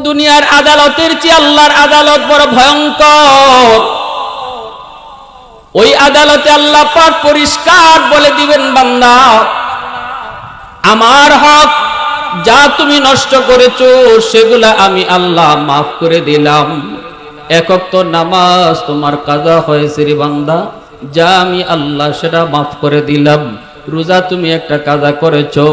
দুনিয়ার আদালতের চেয়ে আল্লাহর আদালত বড় ভয়ঙ্কর। ওই আদালতে আল্লাহ পাক পরিষ্কার বলে দিবেন, বান্দা আমার হক যা তুমি নষ্ট করেছো সেগুলা আমি আল্লাহ মাফ করে দিলাম। এক ওয়াক্ত নামাজ তোমার কাজা হয়েছে রে বান্দা, যা আমি আল্লাহ সেটা মাফ করে দিলাম। রোজা তুমি একটা কাজা করেছো,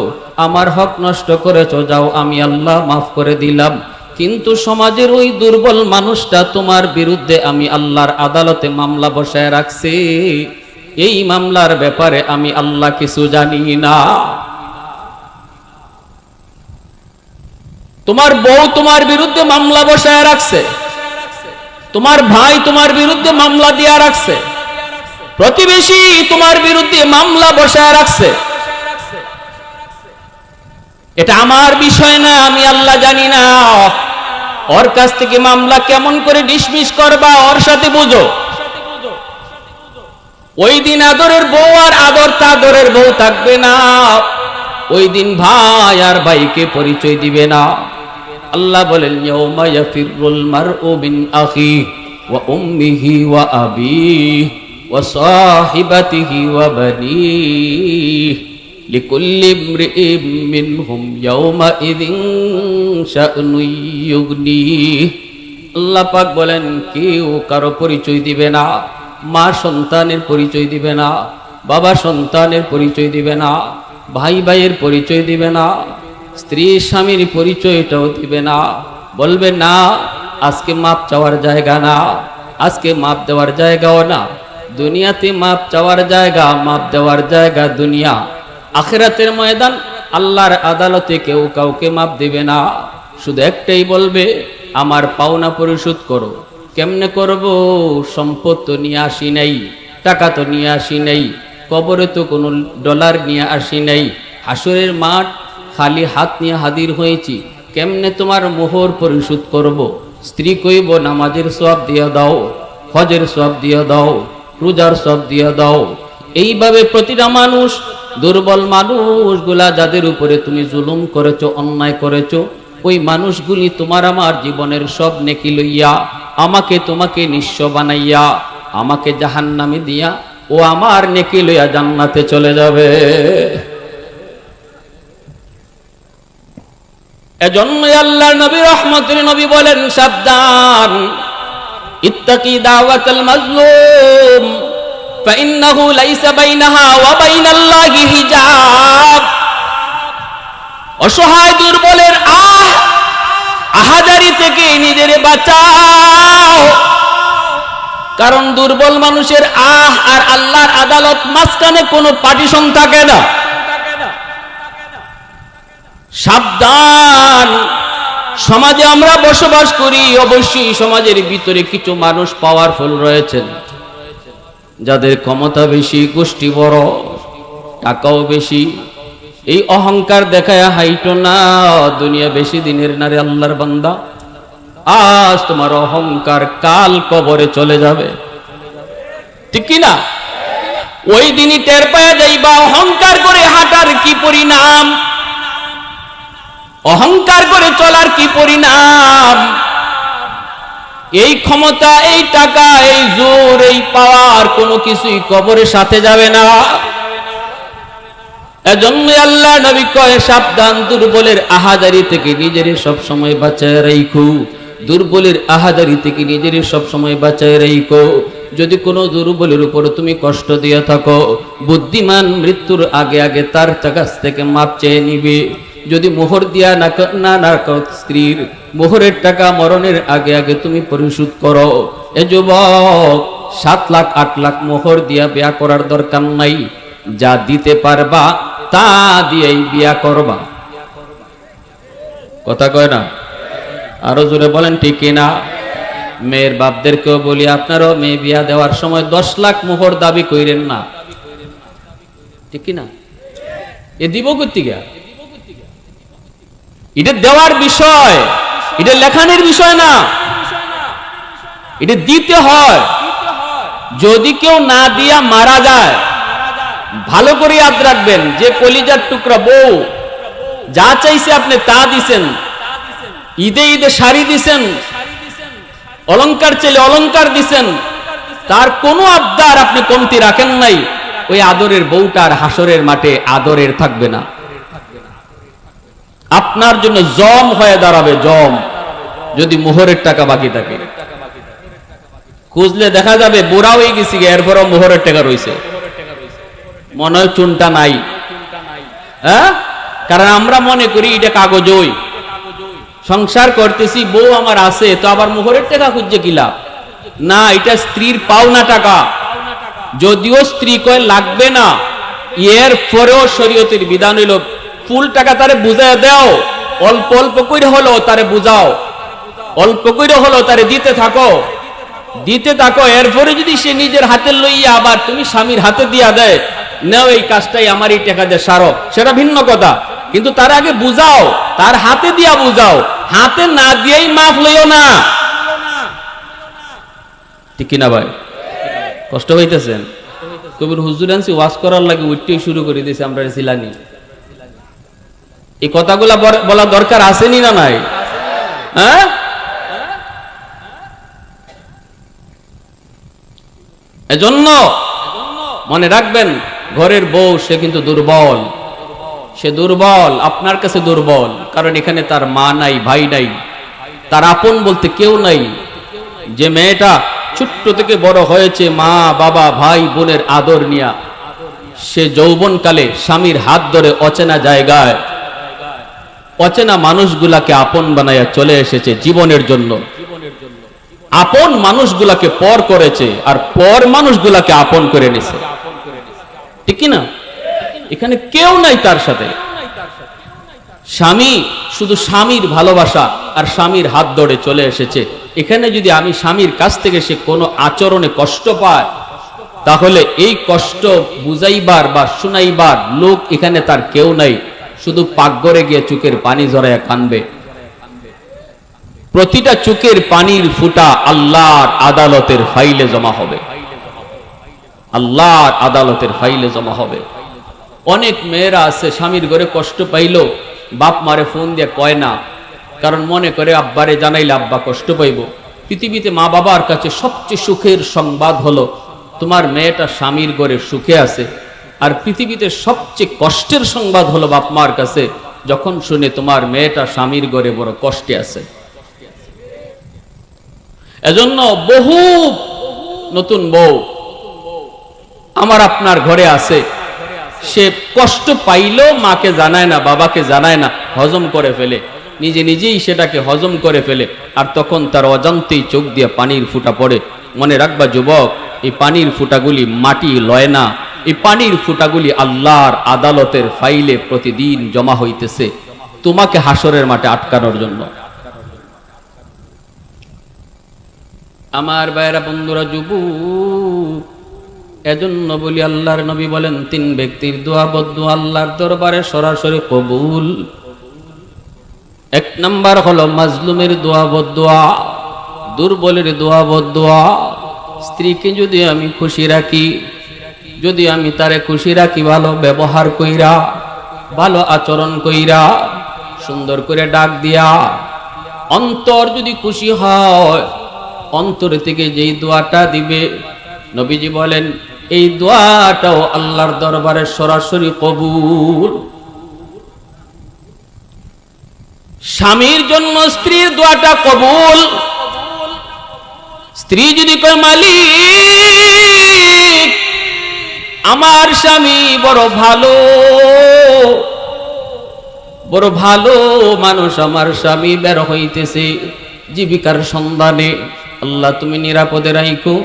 আমার হক নষ্ট করেছো, যাও আমি আল্লাহ মাফ করে দিলাম। কিন্তু সমাজের ওই দুর্বল মানুষটা তোমার বিরুদ্ধে আমি আল্লাহর আদালতে মামলা বসায় রাখছি, এই মামলার ব্যাপারে আমি আল্লাহ কিছু জানি না। তোমার বউ তোমার বিরুদ্ধে মামলা বসায় রাখছে, তোমার ভাই তোমার বিরুদ্ধে মামলা দিয়া রাখছে, প্রতিবেশী তোমার বিরুদ্ধে মামলা বসায় রাখছে। এটা আমার বিষয় না, আমি আল্লাহ জানি না। ওর কাছ থেকে মামলা কেমন করে ডিসমিস করবা ওর সাথে বুঝো। ওই দিন আদরের বউ আর আদরের বউ থাকবে না। ওই দিন ভাই আর ভাইকে পরিচয় দিবে না। আল্লাহ বলেন, ইয়াউমা ইয়াফিরুল মারউ মিন আখিহি ওয়া উম্মিহি ওয়া আবিহি ওয়া সাহিবাতিহি ওয়া বানিহি লিকুল্লি ইমরিইম মিনহুম ইয়াউমাইযিন শা'নুন ইউগনিহি। আল্লাহ পাক বলেন, কেউ কারো পরিচয় দিবে না। মা সন্তানের পরিচয় দিবে না, বাবা সন্তানের পরিচয় দিবে না, ভাই ভাইয়ের পরিচয় দিবে না, স্ত্রী স্বামীর পরিচয়টাও দিবে না। বলবে না, আজকে মাপ চাওয়ার জায়গা না, আজকে মাপ দেওয়ার জায়গাও না। দুনিয়াতে মাপ চাওয়ার জায়গা, মাপ দেওয়ার জায়গা দুনিয়া। আখিরাতের ময়দান আল্লাহর আদালতে কেউ কাউকে মাপ দেবে না। শুধু একটাই বলবে, আমার পাওনা পরিশোধ করো। কেমনে করব? সম্পদ তো নিয়ে আসি নাই, টাকা তো নিয়ে আসি নাই, কবরে তো কোনো ডলার নিয়ে আসি নাই, হাসরের মাঠ খালি হাত নিয়ে হাজির হয়েছি। কেমনে তোমার মোহর পরিশোধ করব? স্ত্রী কইব, নামাজের সওয়াব দিয়ে দাও, হজের সওয়াব দিয়ে দাও, রোজার সওয়াব দিয়ে দাও। এইভাবে প্রতিটা মানুষ, দুর্বল মানুষগুলা যাদের উপরে তুমি জুলুম করেছো, অন্যায় করেছো, ওই মানুষগুলি তোমার আমার জীবনের সব নেকি লইয়া আমাকে তোমাকে নিঃস্ব বানাইয়া আমাকে জাহান্নামে দিয়া ও আমার নেকি লইয়া জান্নাতে চলে যাবে। এজন্য আল্লাহর নবী রহমতের নবী বলেন, সাবধান, ইত্তাকি দাওয়াতাল মাজলুম ফাইন্নাহু লাইসা বাইনাহা ওয়া বাইনাল্লাহি হিজাব। অসহায় দুর্বলের আহাজারি থেকে নিজেরে বাঁচাও, কারণ দুর্বল মানুষের আর আল্লাহর আদালত মাঝখানে কোনো পার্টিশন থাকে না। সাবধান, সমাজে আমরা বসবাস করি, অবশ্যই সমাজের ভিতরে কিছু মানুষ পাওয়ারফুল রয়েছেন, যাদের ক্ষমতা বেশি, গোষ্ঠী বড়, টাকাও বেশি। এই অহংকার দেখায় হাইটো না, দুনিয়া বেশি দিনের নারে আল্লাহর বান্দা। আজ তোমার অহংকার কাল কবরে চলে যাবে, ঠিক কি না? ওই দিনই টের পাওয়া যাইবা অহংকার করে হাঁটার কি পরিণাম, অহংকার করে চলার কি পরিণাম। এই ক্ষমতা, এই টাকা, এই জোর, এই পাওয়ার কোনো কিছুই কবরের সাথে যাবে না। এজন্য আল্লাহ নবী কয়, সাবধান, দুর্বলের আহাজারি থেকে নিজের সব সময় বাঁচায় রাখো। দুর্বলের আহাজারি থেকে নিজের সব সময় বাঁচায় রাখো। যদি কোনো দুর্বলের উপর তুমি কষ্ট দিয়ে থাকো, বুদ্ধিমান মৃত্যুর আগে আগে তার কাছ থেকে মাপ চেয়ে নিবে। যদি মোহর দিয়া না স্ত্রীর মোহরের টাকা মরণের আগে আগে তুমি পরিশোধ করো। এ যুবক, 7 লাখ 8 লাখ মোহর দিয়া বিয়া করার দরকার নাই, যা দিতে পারবা তা দিয়েই বিয়া করবা। কথা কয় না? আরো জোরে বলেন, ঠিক কিনা? মেয়ের বাপদেরকেও বলি, আপনারাও মেয়ে বিয়া দেওয়ার সময় 10 লাখ মোহর দাবি কইরেন না, ঠিক কিনা? এ দিব কর্তিকা, এটা দেওয়ার বিষয়, এটা লেখানোর বিষয় না, এটা দিতে হয়। যদি কেউ না দিয়া মারা যায়, ভালো করে ইয়াদ রাখবেন যে কলিজার টুকরা বউ যা চাইছে আপনি তা দিছেন, ঈদে ঈদে শাড়ি দিছেন, অলংকার চেলে অলংকার দিছেন, তার কোনো আবদার আপনি কমতি রাখেন নাই, ওই আদরের বউটার হাসরের মাঠে আদরের থাকবে না, আপনার জন্য জম হয়ে দাঁড়াবে, জম। যদি মোহরের টাকা বাকি থাকে, খুঁজলে দেখা যাবে বুড়া হয়ে গেছি, এরপরও মোহরের টাকা রয়েছে, মনে হয় চুনটা নাই। হ্যাঁ, কারণ আমরা মনে করি এটা কাগজই, সংসার করতেছি, বউ আমার আছে, তো আবার মোহরের টাকা খুঁজছে কি লাভ? না, এটা স্ত্রীর পাওনা টাকা। যদিও স্ত্রী কয় লাগবে না, এর পরেও শরীয়তের বিধান হইল ফুল টাকা তারে বুঝায় দাও, অল্প অল্প করে হলো তারে বুঝাও, অল্প করে হলো তারে দিতে থাকো, দিতে থাকো। এরপরে যদি সে নিজের হাতে লইয়া আবার তুমি স্বামীর হাতে দিয়া দেয়, নাও এই কাজটাই আমার এই টাকা দিয়ে সারো, সেটা ভিন্ন কথা। কিন্তু তার আগে বুঝাও, তার হাতে দিয়া বুঝাও, হাতে না দিয়েই মাফ লইও না। ঠিক কিনা ভাই? কষ্ট হইতেছেন? কবির হুজুর আনছি ওয়াজ করার লাগে উঠতেই শুরু করে দিয়েছে, আমরা ছিলানি। এই কথাগুলা বলা দরকার আসেনি না নাই? হ্যাঁ, এজন্য মনে রাখবেন, ঘরের বউ সে কিন্তু দুর্বল, সে দুর্বল, আপনার কাছে দুর্বল, কারণ এখানে তার মা নাই, ভাই নাই, তার আপন বলতে কেউ নাই। যে মেয়েটা ছোট্ট থেকে বড় হয়েছে মা বাবা ভাই বোনের আদর নিয়া, সে যৌবনকালে স্বামীর হাত ধরে অচেনা জায়গায় অচেনা মানুষগুলাকে আপন বানাইয়া চলে এসেছে জীবনের জন্য। আপন মানুষগুলাকে পর করেছে, আর পর মানুষগুলাকে আপন করে নিছে। ঠিক কিনা? এখানে কেউ নাই তার সাথে। স্বামী শুধু স্বামীর ভালোবাসা আর স্বামীর হাত ধরে চলে এসেছে। এখানে যদি আমি স্বামীর কাছ থেকে সে কোনো আচরণে কষ্ট পায়, তাহলে এই কষ্ট বুঝাইবার বা শুনাইবার লোক এখানে তার কেউ নাই, শুধু পাকঘরে গিয়ে চোখের পানি ঝরাইয়া কানবে। প্রতিটা চোখের পানির ফুটা আল্লাহর আদালতের ফাইলে জমা হবে, আল্লাহর আদালতের ফাইলে জমা হবে। অনেক মেয়েরা আছে স্বামীর ঘরে কষ্ট পাইল, বাপ মারে ফোন দিয়ে কয় না, কারণ মনে করে আব্বারে জানাইলে আব্বা কষ্ট পাইব। পৃথিবীতে মা বাবার কাছে সবচেয়ে সুখের সংবাদ হলো তোমার মেয়েটা স্বামীর ঘরে সুখে আছে, আর পৃথিবীতে সবচেয়ে কষ্টের সংবাদ হলো বাপ মার কাছে যখন শুনে তোমার মেয়েটা স্বামীর ঘরে বড় কষ্টে আছে। এজন্য বহু নতুন বউ আমার আপনার ঘরে আছে, সে কষ্ট পাইলেও মাকে জানায় না, বাবাকে জানায় না, হজম করে ফেলে, নিজে নিজেই সেটাকে হজম করে ফেলে, আর তখন তার অজান্তেই চোখ দিয়ে পানির ফুটা পড়ে। মনে রাখবা যুবক, এই পানির ফুটাগুলি মাটি লয় না, এই পানির ফুটাগুলি আল্লাহর আদালতের ফাইলে প্রতিদিন জমা হইতেছে তোমাকে হাসরের মাঠে আটকানোর জন্য। আমার ভাইরা বন্ধুরা, যুবক, এজন্য বলি আল্লাহর নবী বলেন 3 ব্যক্তির দোয়া বদদোয়া আল্লাহর দরবারে সরাসরি কবুল। 1 নাম্বার হলো মাজলুমের দোয়া বদদোয়া, দুর্বলের দোয়া বদদোয়া। স্ত্রীকে যদি আমি খুশি রাখি, যদি আমি তারে খুশি রাখি, ভালো ব্যবহার কইরা, ভালো আচরণ কইরা, সুন্দর করে ডাক দিয়া, অন্তর যদি খুশি হয়, অন্তর থেকে যেই দোয়াটা দিবে, নবীজি বলেন এই দোয়াটাও আল্লাহর দরবারে সরাসরি কবুল। স্বামীর জন্য স্ত্রীর দোয়াটা কবুল। স্ত্রী যদি কয় মালিক আমার স্বামী বড় ভালো, বড় ভালো মানুষ, আমার স্বামী বের হইতেছে জীবিকার সন্ধানে, আল্লাহ তুমি নিরাপদে রাখো,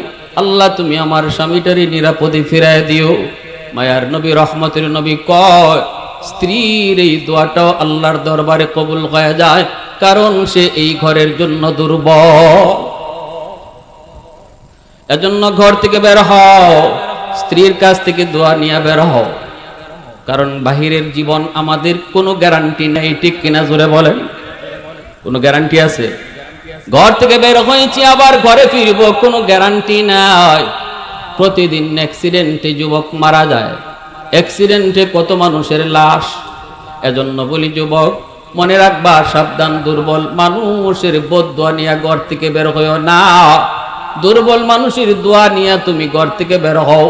আল্লাহ তুমি আমার স্বামীটারে নিরাপদে ফিরায় দিও। মায়ার নবী রহমতের নবী কয় স্ত্রীর এই দোয়াটাও আল্লাহর দরবারে কবুল হয়ে যায়, কারণ সে এই ঘরের জন্য দুর্বল। এজন্য ঘর থেকে বের হও, স্ত্রীর কাছ থেকে দোয়া নিয়ে বের হও, কারণ বাহিরের জীবন আমাদের কোনো গ্যারান্টি নেই। ঠিক কিনা জোরে বলেন? কোনো গ্যারান্টি আছে? ঘর থেকে বের হয়েছি আবার ঘরে ফিরব, কোনো গ্যারান্টি নাই। প্রতিদিন অ্যাক্সিডেন্টে যুবক মারা যায়, অ্যাক্সিডেন্টে কত মানুষের লাশ। এজন্য বলি যুবক, মনে রাখবা, সাবধান, দুর্বল মানুষের বদদোয়া নিয়ে ঘর থেকে বের হইও না। দুর্বল মানুষের দোয়া নিয়ে তুমি ঘর থেকে বের হও,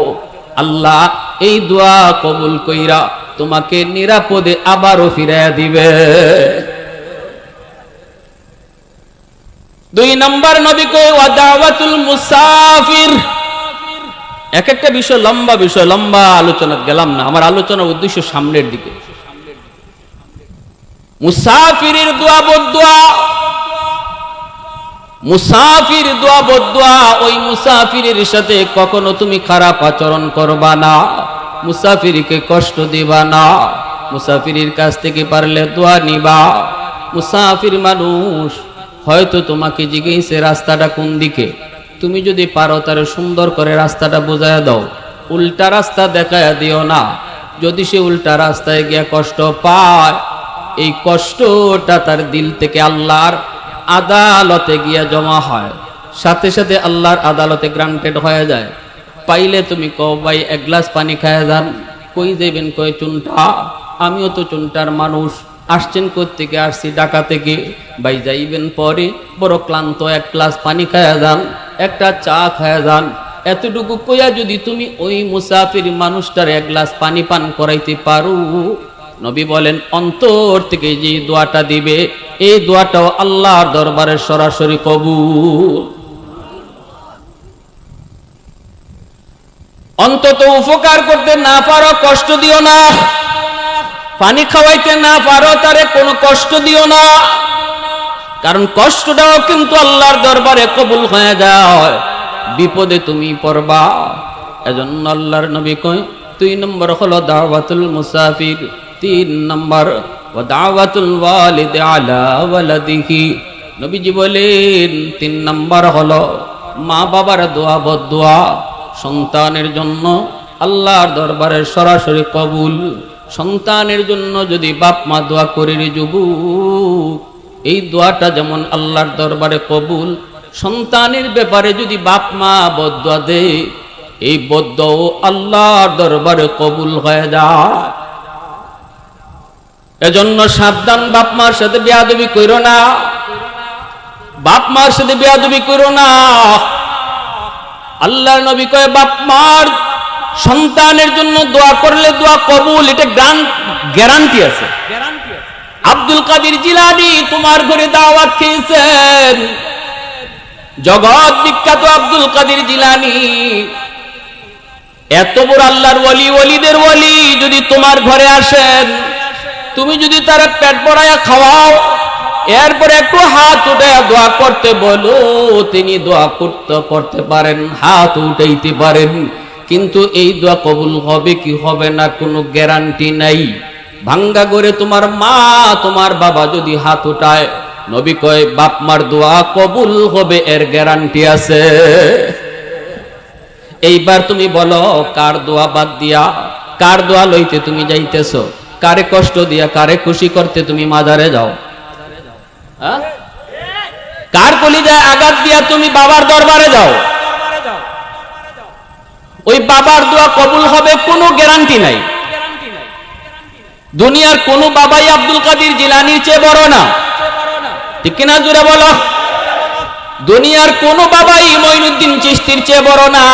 আল্লাহ এই দোয়া কবুল কইরা তোমাকে নিরাপদে আবারও ফিরাইয়া দিবে। 2 নম্বর নবী কই ওয়া দাওয়াতুল মুসাফির। এক একটা বিষয় লম্বা আলোচনা গেলাম না, আমার আলোচনার উদ্দেশ্য সামনের দিকে। মুসাফিরের দোয়া বদদোয়া, মুসাফির দোয়া বদদোয়া। ওই মুসাফিরের সাথে কখনো তুমি খারাপ আচরণ করবা না, মুসাফিরকে কষ্ট দিবা না, মুসাফিরের কাছ থেকে পারলে দোয়া নিবা। মুসাফির মানুষ হয়তো তোমাকে জিজ্ঞেসে রাস্তাটা কোন দিকে, তুমি যদি পারো তার সুন্দর করে রাস্তাটা বোঝায় দাও, উল্টা রাস্তা দেখায় দিও না। যদি সে উল্টা রাস্তায় গিয়ে কষ্ট পায়, এই কষ্টটা তার দিল থেকে আল্লাহর আদালতে গিয়া জমা হয়, সাথে সাথে আল্লাহর আদালতে গ্রান্টেড হয়ে যায়। পাইলে তুমি কও ভাই 1 গ্লাস পানি খায়া যান। কই যাইবেন? কই চুনটা। আমিও তো চুনটার মানুষ। আসছেন কোত্থেকে? আসছি ঢাকা থেকে। ভাই যাইবেন পরে, বড় ক্লান্ত, 1 গ্লাস পানি খায়া যান, একটা চা খায়া যান। এতটুকু কইয়া যদি তুমি ওই মুসাফির মানুষটার 1 গ্লাস পানি পান করাইতে পারো, নবী বলেন অন্তর থেকে যে দোয়াটা দিবে, এই দোয়াটাও আল্লাহর দরবারে সরাসরি কবুল। অন্তত উপকার করতে না পারো, কষ্ট দিও না। পানি খাওয়াইতে না পারো, তারে কোনো কষ্ট দিও না, কারণ কষ্টটাও কিন্তু আল্লাহর দরবারে কবুল হয়ে যায়। বিপদে তুমি পড়বা। এজন্য আল্লাহর নবী কয় 2 নম্বর হলো দাওয়াতুল মুসাফির, 3 নম্বর ওয়া দাওয়াতুল ওয়ালিদ আলা ওয়ালাদিহি। নবীজি বলেন 3 নম্বর হলো মা বাবার দোয়া বদদোয়া। সন্তানের জন্য আল্লাহর দরবারে সরাসরি কবুল। সন্তানের জন্য যদি বাপ মা দোয়া করে রে যুবক, এই দোয়াটা যেমন আল্লাহর দরবারে কবুল, সন্তানের ব্যাপারে যদি বাপ মা বদদোয়া দেয়, এই বদদোয়া আল্লাহর দরবারে কবুল হয়ে যায়। এজন্য সাবধান, বাপ মার সাথে বেয়াদবি কইরো না, বাপ মার সাথে বেয়াদবি কইরো না। আল্লাহর নবী কয় বাপ মার সন্তানের জন্য দোয়া করলে দোয়া কবুল, এটা গ্যারান্টি আছে। আব্দুল কাদের জিলানী তোমার ঘরে দাওয়াত খেয়েছেন, জগৎ বিখ্যাত আব্দুল কাদের জিলানী, এত বড় আল্লাহর ওলি, ওলিদের ওলি যদি তোমার ঘরে আসেন, তুমি যদি তার পেট ভরায়া খাওয়াও, এরপরে একটু হাত উঠে দোয়া করতে বলো, তিনি দোয়া করতে পারেন, হাত উঠাইতে পারেন, কিন্তু এই দোয়া কবুল হবে কি হবে না কোনো গ্যারান্টি নাই। ভাঙ্গা করে তোমার মা তোমার বাবা যদি হাত উঠায়, নবী কয় বাপ মার দোয়া কবুল হবে, এর গ্যারান্টি আছে। এইবার তুমি বলো, কার দোয়া বাদ দিয়া কার দোয়া লইতে তুমি যাইতেছো? কারে কষ্ট দিয়া কারে খুশি করতে তুমি মাজারে যাও? কার কলিজায় আঘাত দিয়া তুমি বাবার দরবারে যাও? ওই বাবার দোয়া কবুল হবে কোনো গ্যারান্টি নাই। দুনিয়ার কোন বাবাই আব্দুল কাদের জিলানীর চেয়ে বড় না, ঠিক কিনা? জোরে বলো। দুনিয়ার কোন বাবাই মঈনুদ্দিন চিশতির চেয়ে বড় না,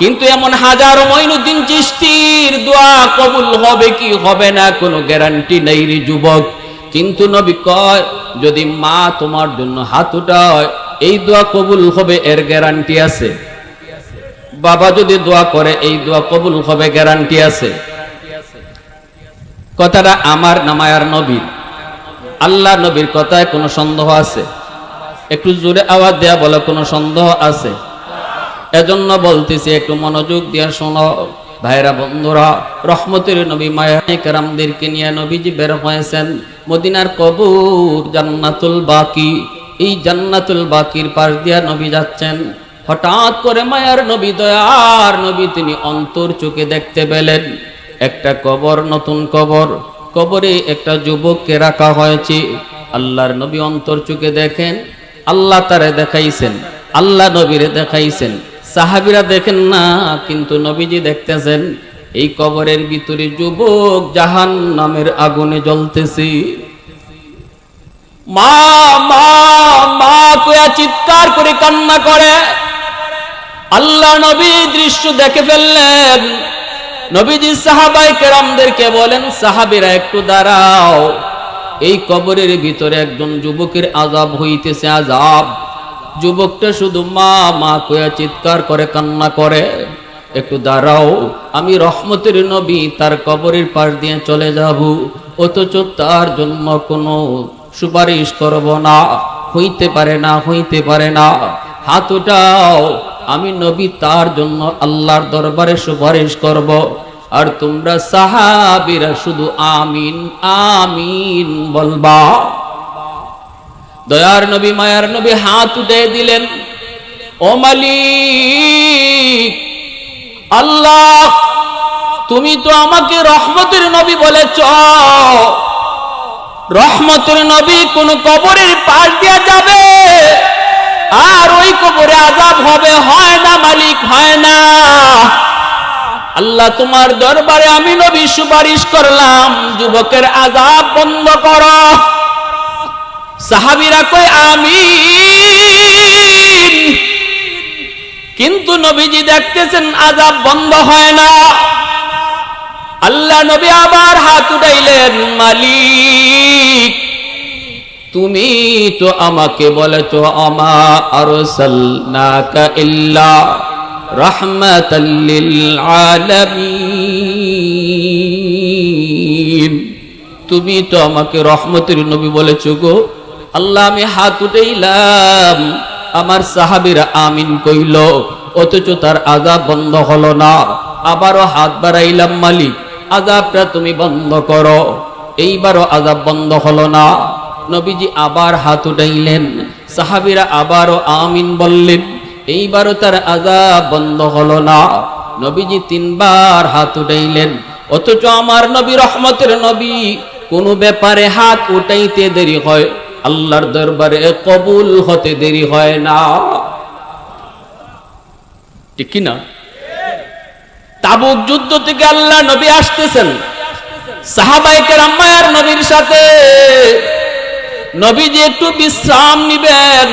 কিন্তু এমন হাজারো মঈনুদ্দিন চিশতির দোয়া কবুল হবে কি হবে না কোনো গ্যারান্টি নেই রে যুবক। কিন্তু নবী কয় যদি মা তোমার জন্য হাত উঠায়, এই দোয়া কবুল হবে, এর গ্যারান্টি আছে। বাবা যদি দোয়া করে, এই দোয়া কবুল হবে, গ্যারান্টি আছে। কথাটা আমার না মায়ার নবীর? আল্লাহ নবীর কথায় কোনো সন্দেহ আছে? একটু জোরে আওয়াজ দেয়া বলো, কোনো সন্দেহ আছে? এজন্য বলতেছি, একটু মনোযোগ দিয়ে শোনো ভাইরা, বন্ধুরা। রহমতের নবী মায়ায়ে কেরামদেরকে নিয়ে নবীজি বের হয়েছেন মদিনার কবর জান্নাতুল বাকি। এই জান্নাতুল বাকির পাশ দিয়া নবী যাচ্ছেন, হঠাৎ করে মায়ার নবী, দয়ার নবী, তিনি অন্তর চোখে দেখতে পেলেন একটা কবর, নতুন কবর, কবরে একটা যুবককে রাখা হয়েছে। আল্লাহর নবী অন্তর চোখে দেখেন, আল্লাহ তারে দেখাইছেন, আল্লাহ নবীরে দেখাইছেন, সাহাবীরা দেখেন না, কিন্তু নবীজি দেখতেছেন এই কবরের ভিতরে যুবক জাহান্নামের আগুনে জ্বলতেছে। মা মা মা কইয়া চিৎকার করে কান্না করে। আল্লাহ নবী দৃশ্য দেখে ফেললেন। নবীজি সাহাবায়ে কেরামদেরকে বলেন, সাহাবীরা একটু দাঁড়াও, এই কবরের ভিতরে একজন যুবকের আযাব হইতেছে, আযাব। যুবকটা শুধু মা মা কইয়া চিৎকার করে কান্না করে। একটু দাঁড়াও, আমি রহমতের নবী তার কবরের পাশ দিয়ে চলে যাব, অথচ তার জন্য কোনো সুপারিশ করব না, হইতে পারে না, হইতে পারে না। হাত উঠাও, আমি নবী তার জন্য আল্লাহর দরবারে সুপারিশ করব। আর তোমরা সাহাবীরা শুধু আমিন আমিন বলবা। দয়ার নবী মায়ার নবী হাত উঠে দিলেন। ও মালিক আল্লাহ, তুমি তো আমাকে রহমতের নবী বলেছ, রহমতের নবী কোন কবরের পাশ দিয়ে যাবে আর ওই কবরে আযাব হবে? হয় না মালিক, হয় না। আল্লাহ তোমার দরবারে আমি নবী সুপারিশ করলাম, যুবকের আযাব বন্ধ করো। সাহাবীরা কয় আমিন, কিন্তু নবীজি দেখতেছেন আযাব বন্ধ হয় না। আল্লাহ নবী আবার হাত উঠাইলেন, মালিক তুমি তো আমাকে বলেছো আমা আরসালনাকা ইল্লা রাহমাতাল লিল আলামিন, তুমি তো আমাকে রহমতের নবী বলেছো গো। আল্লাহ আমি হাত উঠাইলাম, আমার সাহাবীরা আমিন কইল, অথচ তার আযাব বন্ধ হলো না। আবারও হাত বাড়াইলাম, মালিক আযাবটা তুমি বন্ধ করো। এইবারও আযাব বন্ধ হলো না। নবীজি আবার হাত উঠাইলেন, সাহাবীরা আবারও আমিন বললেন, এইবারও তার আযাব বন্ধ হলো না। নবীজি তিনবার হাত উঠাইলেন, অথচ আমার নবী রহমতের নবী, কোন ব্যাপারে হাত উঠাইতে দেরি হয়, আল্লাহর দরবারে কবুল হতে দেরি হয় না। ঠিক কি না? তাবুক যুদ্ধ থেকে আল্লাহ নবী আসতেছেন, সাহাবায়ে কেরাম মায়ার নবীর সাথে। নবীজি একটু বিশ্রাম নিবেন,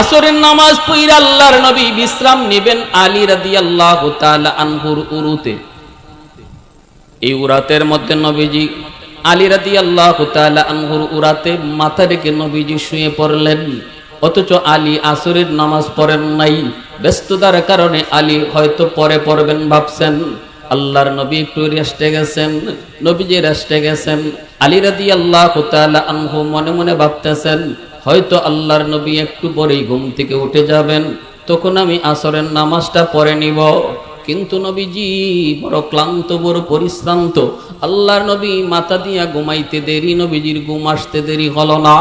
আসরের নামাজ পড়ে আল্লাহর নবী বিশ্রাম নিবেন আলী রাদিয়াল্লাহু তাআলা আনহুর উরুতে। এই উরাতের মধ্যে নবীজি আলী রাদিয়াল্লাহু তাআলা আনহুর উরাতে মাথা রেখে নবীজি শুয়ে পড়লেন। অথচ আলী আসরের নামাজ পড়েন নাই, ব্যস্ততার কারণে আলী হয়তো পরে পড়বেন ভাবছেন। আল্লাহর নবী একটু রেস্টে গেছেন, নবীজি রেস্টে গেছেন। আলী রাদিয়াল্লাহু তাআলা আনহু মনে মনে ভাবতেছেন, হয়তো আল্লাহর নবী একটু পরেই ঘুম থেকে উঠে যাবেন, তখন আমি আসরের নামাজটা পড়ে নিব। কিন্তু নবীজি বড় ক্লান্ত, বড় পরিশ্রান্ত। আল্লাহর নবী মাথা দিয়া ঘুমাইতে দেরি, নবীজির ঘুম আসতে দেরি হলো না।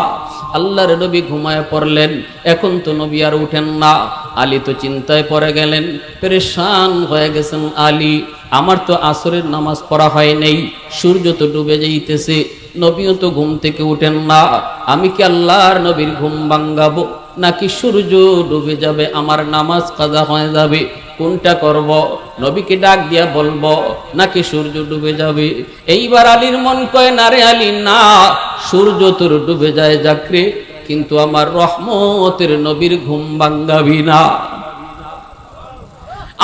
আল্লাহর নবী ঘুমায় পড়লেন। এখন তো নবী আর উঠেন না। আলী তো চিন্তায় পড়ে গেলেন, পেরেশান হয়ে গেছেন আলী। আমার তো আসরের নামাজ পড়া হয় নাই, সূর্য তো ডুবে যাইতেছে, নবীও তো ঘুম থেকে উঠেন না। আমি কি আল্লাহর নবীর ঘুম ভাঙ্গাবো, নাকি সূর্য ডুবে যাবে আমার নামাজ কাজা হয়ে যাবে? কোনটা করব? নবীকে ডাক দিয়া বলবো নাকি সূর্য ডুবে যাবে? এইবার আলীর মন কয়, না রে আলী না, সূর্য তোর ডুবে যায় যাকরে, কিন্তু আমার রহমতের নবীর ঘুম ভাঙ্গাবি না,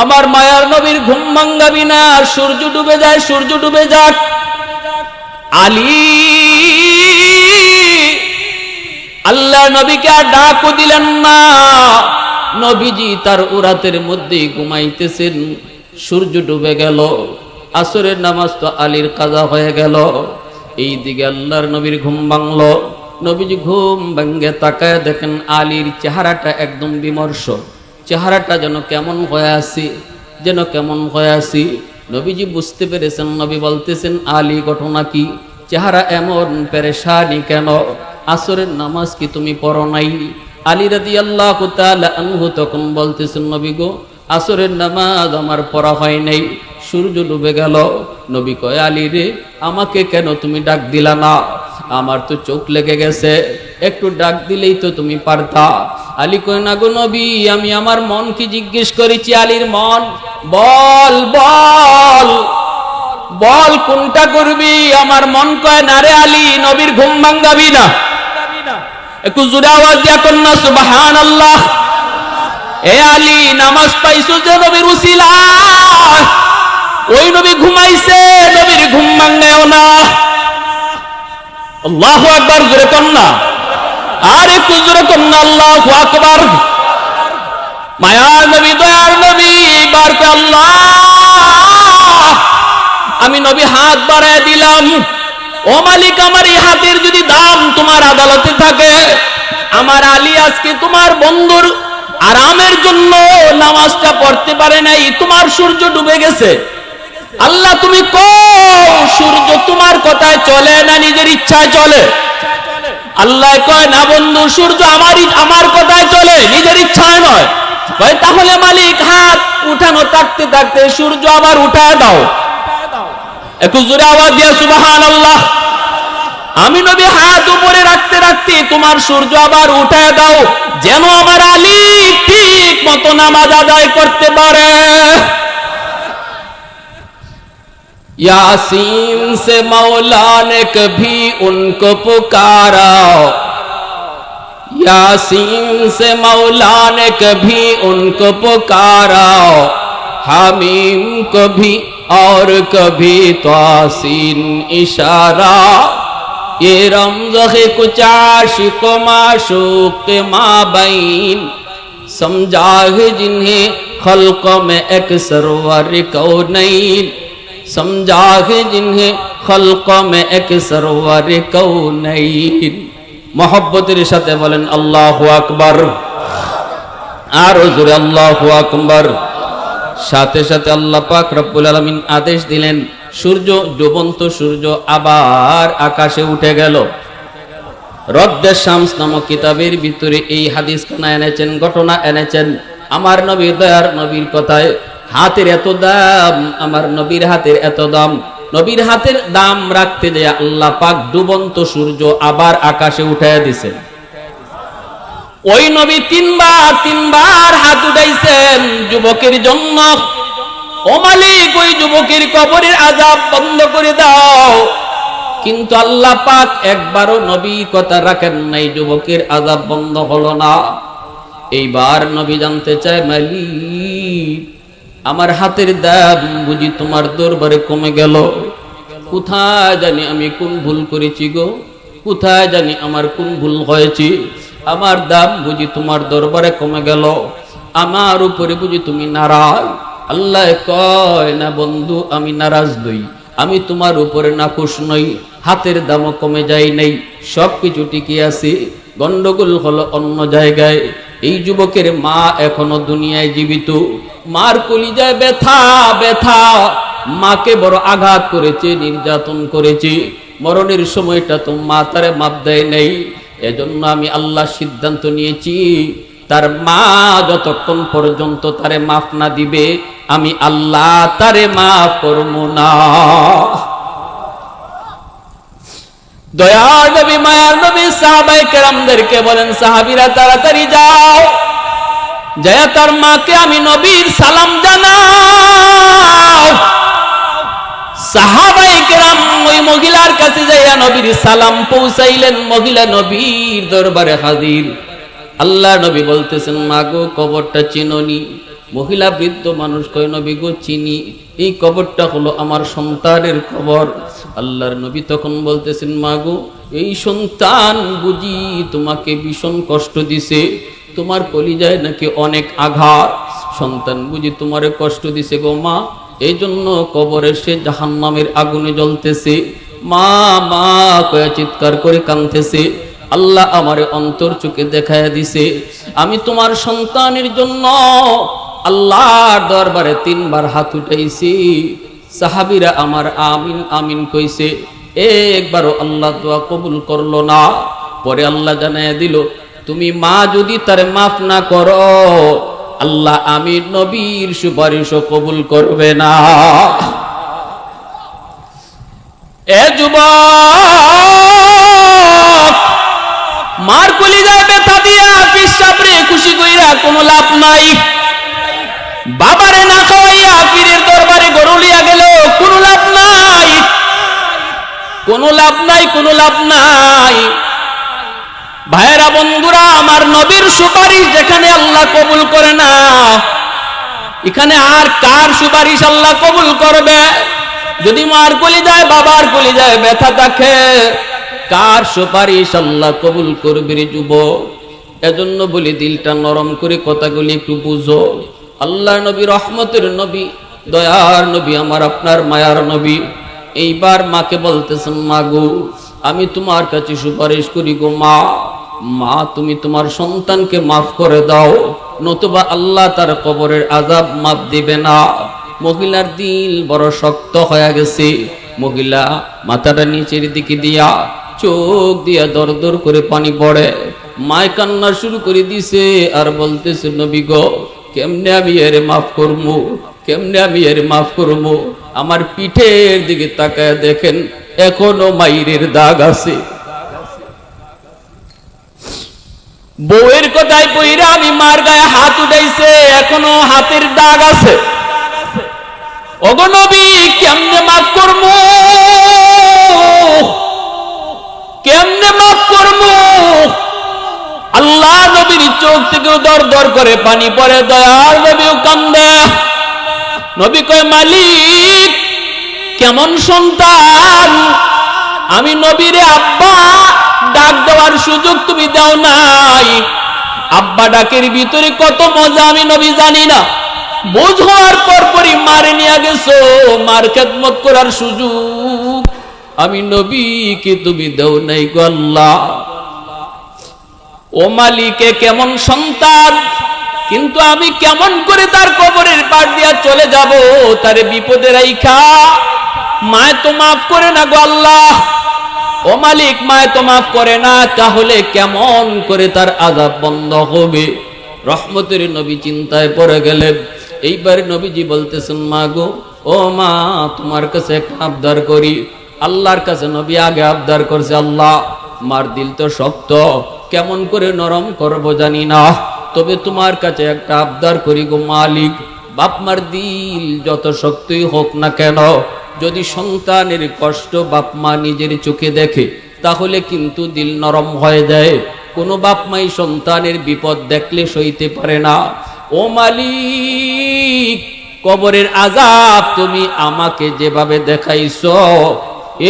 আমার মায়ার নবীর ঘুম ভাঙ্গাবি না। সূর্য ডুবে যায়, সূর্য ডুবে যাক। আলী আল্লাহ নবীকে আর ডাকও দিলেন না। নবীজি তার উরাতের মধ্যেই ঘুমাইতেছেন। সূর্য ডুবে গেল, আসরের নামাজ তো আলীর কাজা হয়ে গেল। এই দিকে আল্লাহর নবীর ঘুম ভাঙল। নবীজি ঘুম ভাঙ্গে তাকায় দেখেন আলীর চেহারাটা একদম বিমর্ষ, চেহারাটা যেন কেমন হয়ে আছে, যেন কেমন হয়ে আছি। নবীজি বুঝতে পেরেছেন। নবী বলতেছেন, আলী ঘটনা কি? চেহারা এমন পেরেশানি কেন? আসরের নামাজ কি তুমি পড়ো নাই? আলী রাদিয়াল্লাহু তাআলা আনহু তখন বলতেছেন, নবী গো, আসরের নামাজ আমার পড়া হয় নাই, সূর্য ডুবে গেল। নবী কয়, আলী রে, আমাকে কেন তুমি ডাক দিলা না? আমার তো চোখ লেগে গেছে, একটু ডাক দিলেই তো তুমি পারতা। আলী কয়, না গো নবী, আমি আমার মন কি জিজ্ঞেস করেছি? আলীর মন, বল বল, বল কোনটা করবি? আমার মন কয় না রে আলী, নবীর ঘুম ভাঙাবি না। একটু জোরে আওয়াজ দিয়া কন্যা সুবহানাল্লাহ। এ আলী, নামাজ পাইছো যে নবীর উসিলায়, ওই নবী ঘুমাইছে, নবীর ঘুম ভাঙায়ও না। আল্লাহু আকবার, জোরে কন্যা, আর একটু জোরে কন্যা আল্লাহু আকবার। মায়ার নবী, দয়ার নবী বার করে আল্লাহ, আমি নবী হাত বাড়ায় দিলাম। ও মালিক, আমার এই হাতের যদি দাম তোমার আদালতে থাকে, আমার আলী আজকে তোমার বন্ধুর আরামের জন্য নামাজটা পড়তে পারে নাই, তোমার সূর্য ডুবে গেছে। আল্লাহ তুমি কও, সূর্য তোমার কথায় চলে না নিজের ইচ্ছায় চলে? আল্লাহ কয় না বন্ধু, সূর্য আমার কথায় চলে, নিজের ইচ্ছায় নয়। কয় তাহলে মালিক হাত উঠানো থাকতে থাকতে সূর্য আবার উঠায় দাও। একটু জোরে আওয়াজ দিয়া সুবহানাল্লাহ। আমি নবী হাত উপরে রাখতে রাখতে তোমার সূর্য আবার উঠায় দাও, যেন আমার আলী ঠিক মতো নামাজ আদায় করতে পারে। यासीन से मौला ने कभी उनको पुकारा, यासीन से मौला ने कभी उनको पुकारा, हामीम कभी और कभी तासीन इशारा। ये रमज़ है कुछ आशिक़ व माशूक़ के माबैन, समझा है जिन्हें खल्क़ में एक सरवर कौनैन, समझा है जिन्हें खल्क़ में एक सरवर कौनैन। मोहब्बतेर साथे बोलेन अल्लाहु আকবার, আর জোরে আল্লাহু আকবার। সাথে সাথে আল্লাহ পাক রব্বুল আলামিন আদেশ দিলেন, সূর্য, ডুবন্ত সূর্য আবার আকাশে উঠে গেল। রদ্দে শামস নামক কিতাবের ভিতরে এই হাদিস খানা এনেছেন, ঘটনা এনেছেন। আমার নবী, দয়ার নবীর কথায় হাতের এত দাম, আমার নবীর হাতের এত দাম। নবীর হাতের দাম রাখতে যায় আল্লাহ পাক ডুবন্ত সূর্য আবার আকাশে উঠাইয়া দিছেন। ওই নবী তিনবার হাত উঠাইছেন যুবকের জন্য। ও মালিক, ওই যুবকের কবরের আযাব বন্ধ করে দাও। কিন্তু আল্লাহ পাক একবারও নবী কথা রাখেন নাই, যুবকের আযাব বন্ধ হলো না। এইবার নবী জানতে চায়, মালিক, আমার হাতের দাম বুঝি তোমার দরবারে কমে গেল? কোথায় জানি আমি কোন ভুল করেছি গো, কোথায় জানি আমার কোন ভুল হয়েছে? আমার দাম বুঝি তোমার দরবারে কমে গেল? আমার উপরে বুঝি তুমি নারাজ? আল্লাহ কয় না বন্ধু, আমি নারাজ নই, আমি তোমার উপরে নাখুশ নই। হাতের দামও কমে যায় নাই, সবকিছু ঠিকই আছে। গন্ডগোল হলো অন্য জায়গায়। এই যুবকের মা এখনো দুনিয়ায় জীবিত। মার কলিজায় ব্যথা ব্যথা, মাকে বড় আঘাত করেছে, নির্যাতন করেছে। মরণের সময়টা তো মা তারে মাপ দেয় নাই। এজন্য আমি আল্লাহ সিদ্ধান্ত নিয়েছি, তার মা যতক্ষণ পর্যন্ত তারে মাফ না দিবে, আমি আল্লাহ তারে মাফ করব না। দয়ার নবী, মায়ার নবী সাহাবায়ে কেরামদেরকে বলেন, সাহাবীরা তাড়াতাড়ি যাও, যায় তার মাকে আমি নবীর সালাম জানাও। সাহাবায়ে কেরাম ওই মহিলার কাছে যাইয়া নবীর সালাম পৌঁছাইলেন। মহিলা নবীর দরবারে হাজির। আল্লাহ নবী বলতেছেন, মা গো, কবরটা চিনোনি? মহিলা বৃদ্ধ মানুষ কয়, নবী গো, চিনি। এই কবরটা হলো আমার সন্তানের কবর। আল্লাহর নবী তখন বলতেছেন, মা গো, এই সন্তান বুঝি তোমাকে ভীষণ কষ্ট দিছে, তোমার কলিজায় নাকি অনেক আঘাত, সন্তান বুঝি তোমারে কষ্ট দিছে গো মা, এই জন্য কবরে সে জাহান্নামের আগুনে জ্বলতেছে। মা মা কয়ে চিৎকার করে কাঁদতেছে। আল্লাহ আমারে অন্তর চোখে দেখায়া দিছে, আমি তোমার সন্তানের জন্য আল্লাহর দরবারে 3 বার হাত উঠাইছি। সাহাবীরা আমার আমিন আমিন কইছে, একবারও আল্লাহ দোয়া কবুল করলো না। পরে আল্লাহ জানাইয়া দিল, তুমি মা যদি তারে মাফ না করো, আল্লাহ আমি নবীর সুপারিশও কবুল করবে না। এ যুবক, মার কলিজায় ব্যথা দিয়া পিসাবরে খুশি কইরা কোনো লাভ নাই। বাবারে না খাওয়াইয়া পীরের দরবারে গরুলিয়া গেল, কোনো লাভ নাই। কোনো লাভ নাই, কোনো লাভ নাই। ভাইরা বন্ধুরা, আমার নবীর সুপারিশ যেখানে আল্লাহ কবুল করে না, এখানে আর কার সুপারিশ আল্লাহ কবুল করবে? যদি মার কলিজায় বাবার কলিজায় ব্যথা থাকে, কার সুপারিশ আল্লাহ কবুল করবে রে যুবক? এজন্য বলি দিলটা নরম করে কথাগুলি একটু বুঝো। আল্লাহ নবী, রহমতের নবী, দয়ার নবী, আমার আপনার মায়ার নবী এইবার মাকে বলতেছেন, মা গো, আমি তোমার কাছে সুপারিশ করি গো মা, মা তুমি তোমার সন্তানকে মাফ করে দাও, নতুবা আল্লাহ তার কবরের আযাব মাফ দিবে না। মহিলার দিল বড় শক্ত হয়ে গেছে। মহিলা মাথাটা নিচের দিকে দিয়া, চোখ দিয়া দর দর করে পানি পড়ে। মায় কান্না শুরু করে দিছে আর বলতেছে, নবী গো, কেমনে আমি এর মাফ করবো, কেমনে আমি এর মাফ করবো? আমার পিঠের দিকে তাকায় দেখেন, এখনো মাইরের দাগ আছে। বউয়ের কথায় পইরা আমি মার গায়ে হাত উঠাইছে, এখনো হাতের দাগ আছে। ওগো নবী, কেমনে মাফ করবো, কেমনে মাফ করবো? আল্লাহ নবীর চোখ থেকে দর দর করে পানি পড়ে, দয়ার নবীও কান্দে। নবী কয়, মালিক, কেমন সন্তান আমি নবীরে আব্বা ডাক দেওয়ার সুযোগ তুমি দাও নাই। আব্বা ডাকের ভিতরে কত মজা আমি নবী জানি না। বোঝ হওয়ার পরপরই মারে নিয়ে গেছো, মার খেদমত করার সুযোগ আমি নবীকে তুমি দাও নাই গো আল্লাহ। ও মালিকে, কেমন সন্তান, কিন্তু আমি কেমন করে তার কবরের পার দিয়া চলে যাব, তারে বিপদে রাইখা? মায় তো মাফ করে না গো আল্লাহ। ও মালিক, মায় তো মাফ করে না, তাহলে কেমন করে তার আযাব বন্ধ হবে? রহমতের নবী চিন্তায় পড়ে গেলেন। এইবার নবীজি বলতেছেন, মা গো, ও মা, তোমার কাছে একটা আবদার করি। আল্লাহর কাছে নবী আগে আবদার করছে, আল্লাহ, মার দিল তো শক্ত, কেমন করে নরম করবো জানি না, তবে তোমার কাছে একটা আবদার করি গো মালিক। বাপ মার দিল যত শক্তই হোক না কেন, যদি সন্তানের কষ্ট বাপ মা নিজের চোখে দেখে, তাহলে কিন্তু দিল নরম হয়ে যায়। কোনো বাপ মাই সন্তানের বিপদ দেখলে সইতে পারে না। ও মালিক, কবরের আযাব তুমি আমাকে যেভাবে দেখাইছো,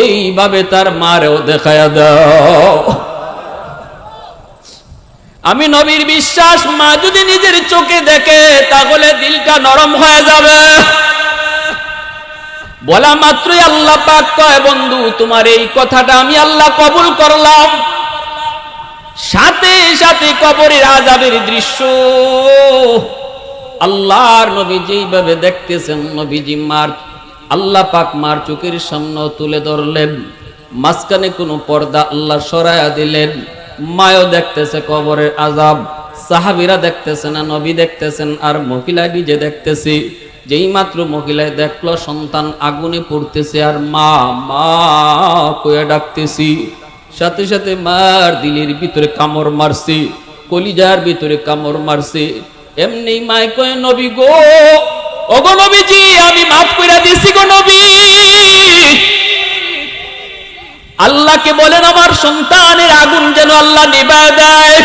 এইভাবে তার মারেও দেখায়া দাও। আমি নবীর বিশ্বাস, মা যদি নিজের চোখে দেখে তাহলে দিলটা নরম হয়ে যাবে। বলা মাত্রই আল্লাহ পাক কয়, বন্ধু, তোমার এই কথাটা আমি আল্লাহ কবুল করলাম। সাথে সাথে কবরের আযাবের দৃশ্য আল্লাহর নবী যেইভাবে দেখতেছেন, নবীজি মার, আল্লাহ পাক মার চোখের সামনে তুলে ধরলেন। মাঝখানে কোনো পর্দা আল্লাহ সরায়া দিলেন। মায়ও দেখতেছে কবরের আযাব, সাহাবীরা দেখতেছে না, নবী দেখতেছেন, আর মহিলা নিজে দেখতেছে। যেই মাত্র মহিলায় দেখলো সন্তান আগুনে পড়তেছে, আর মা মা কয়ে ডাকতেছি, সাথে সাথে মার দিলের ভিতরে কামড় মারছে, কলিজার ভিতরে কামড় মারছে। এমনি মায় কয়, নবী গো, ওগো নবীজি, আমি মাফ কইরা দিছি গো নবী। আল্লাহকে বলেন আমার সন্তানের আগুন যেন আল্লাহ নিভায় দেয়।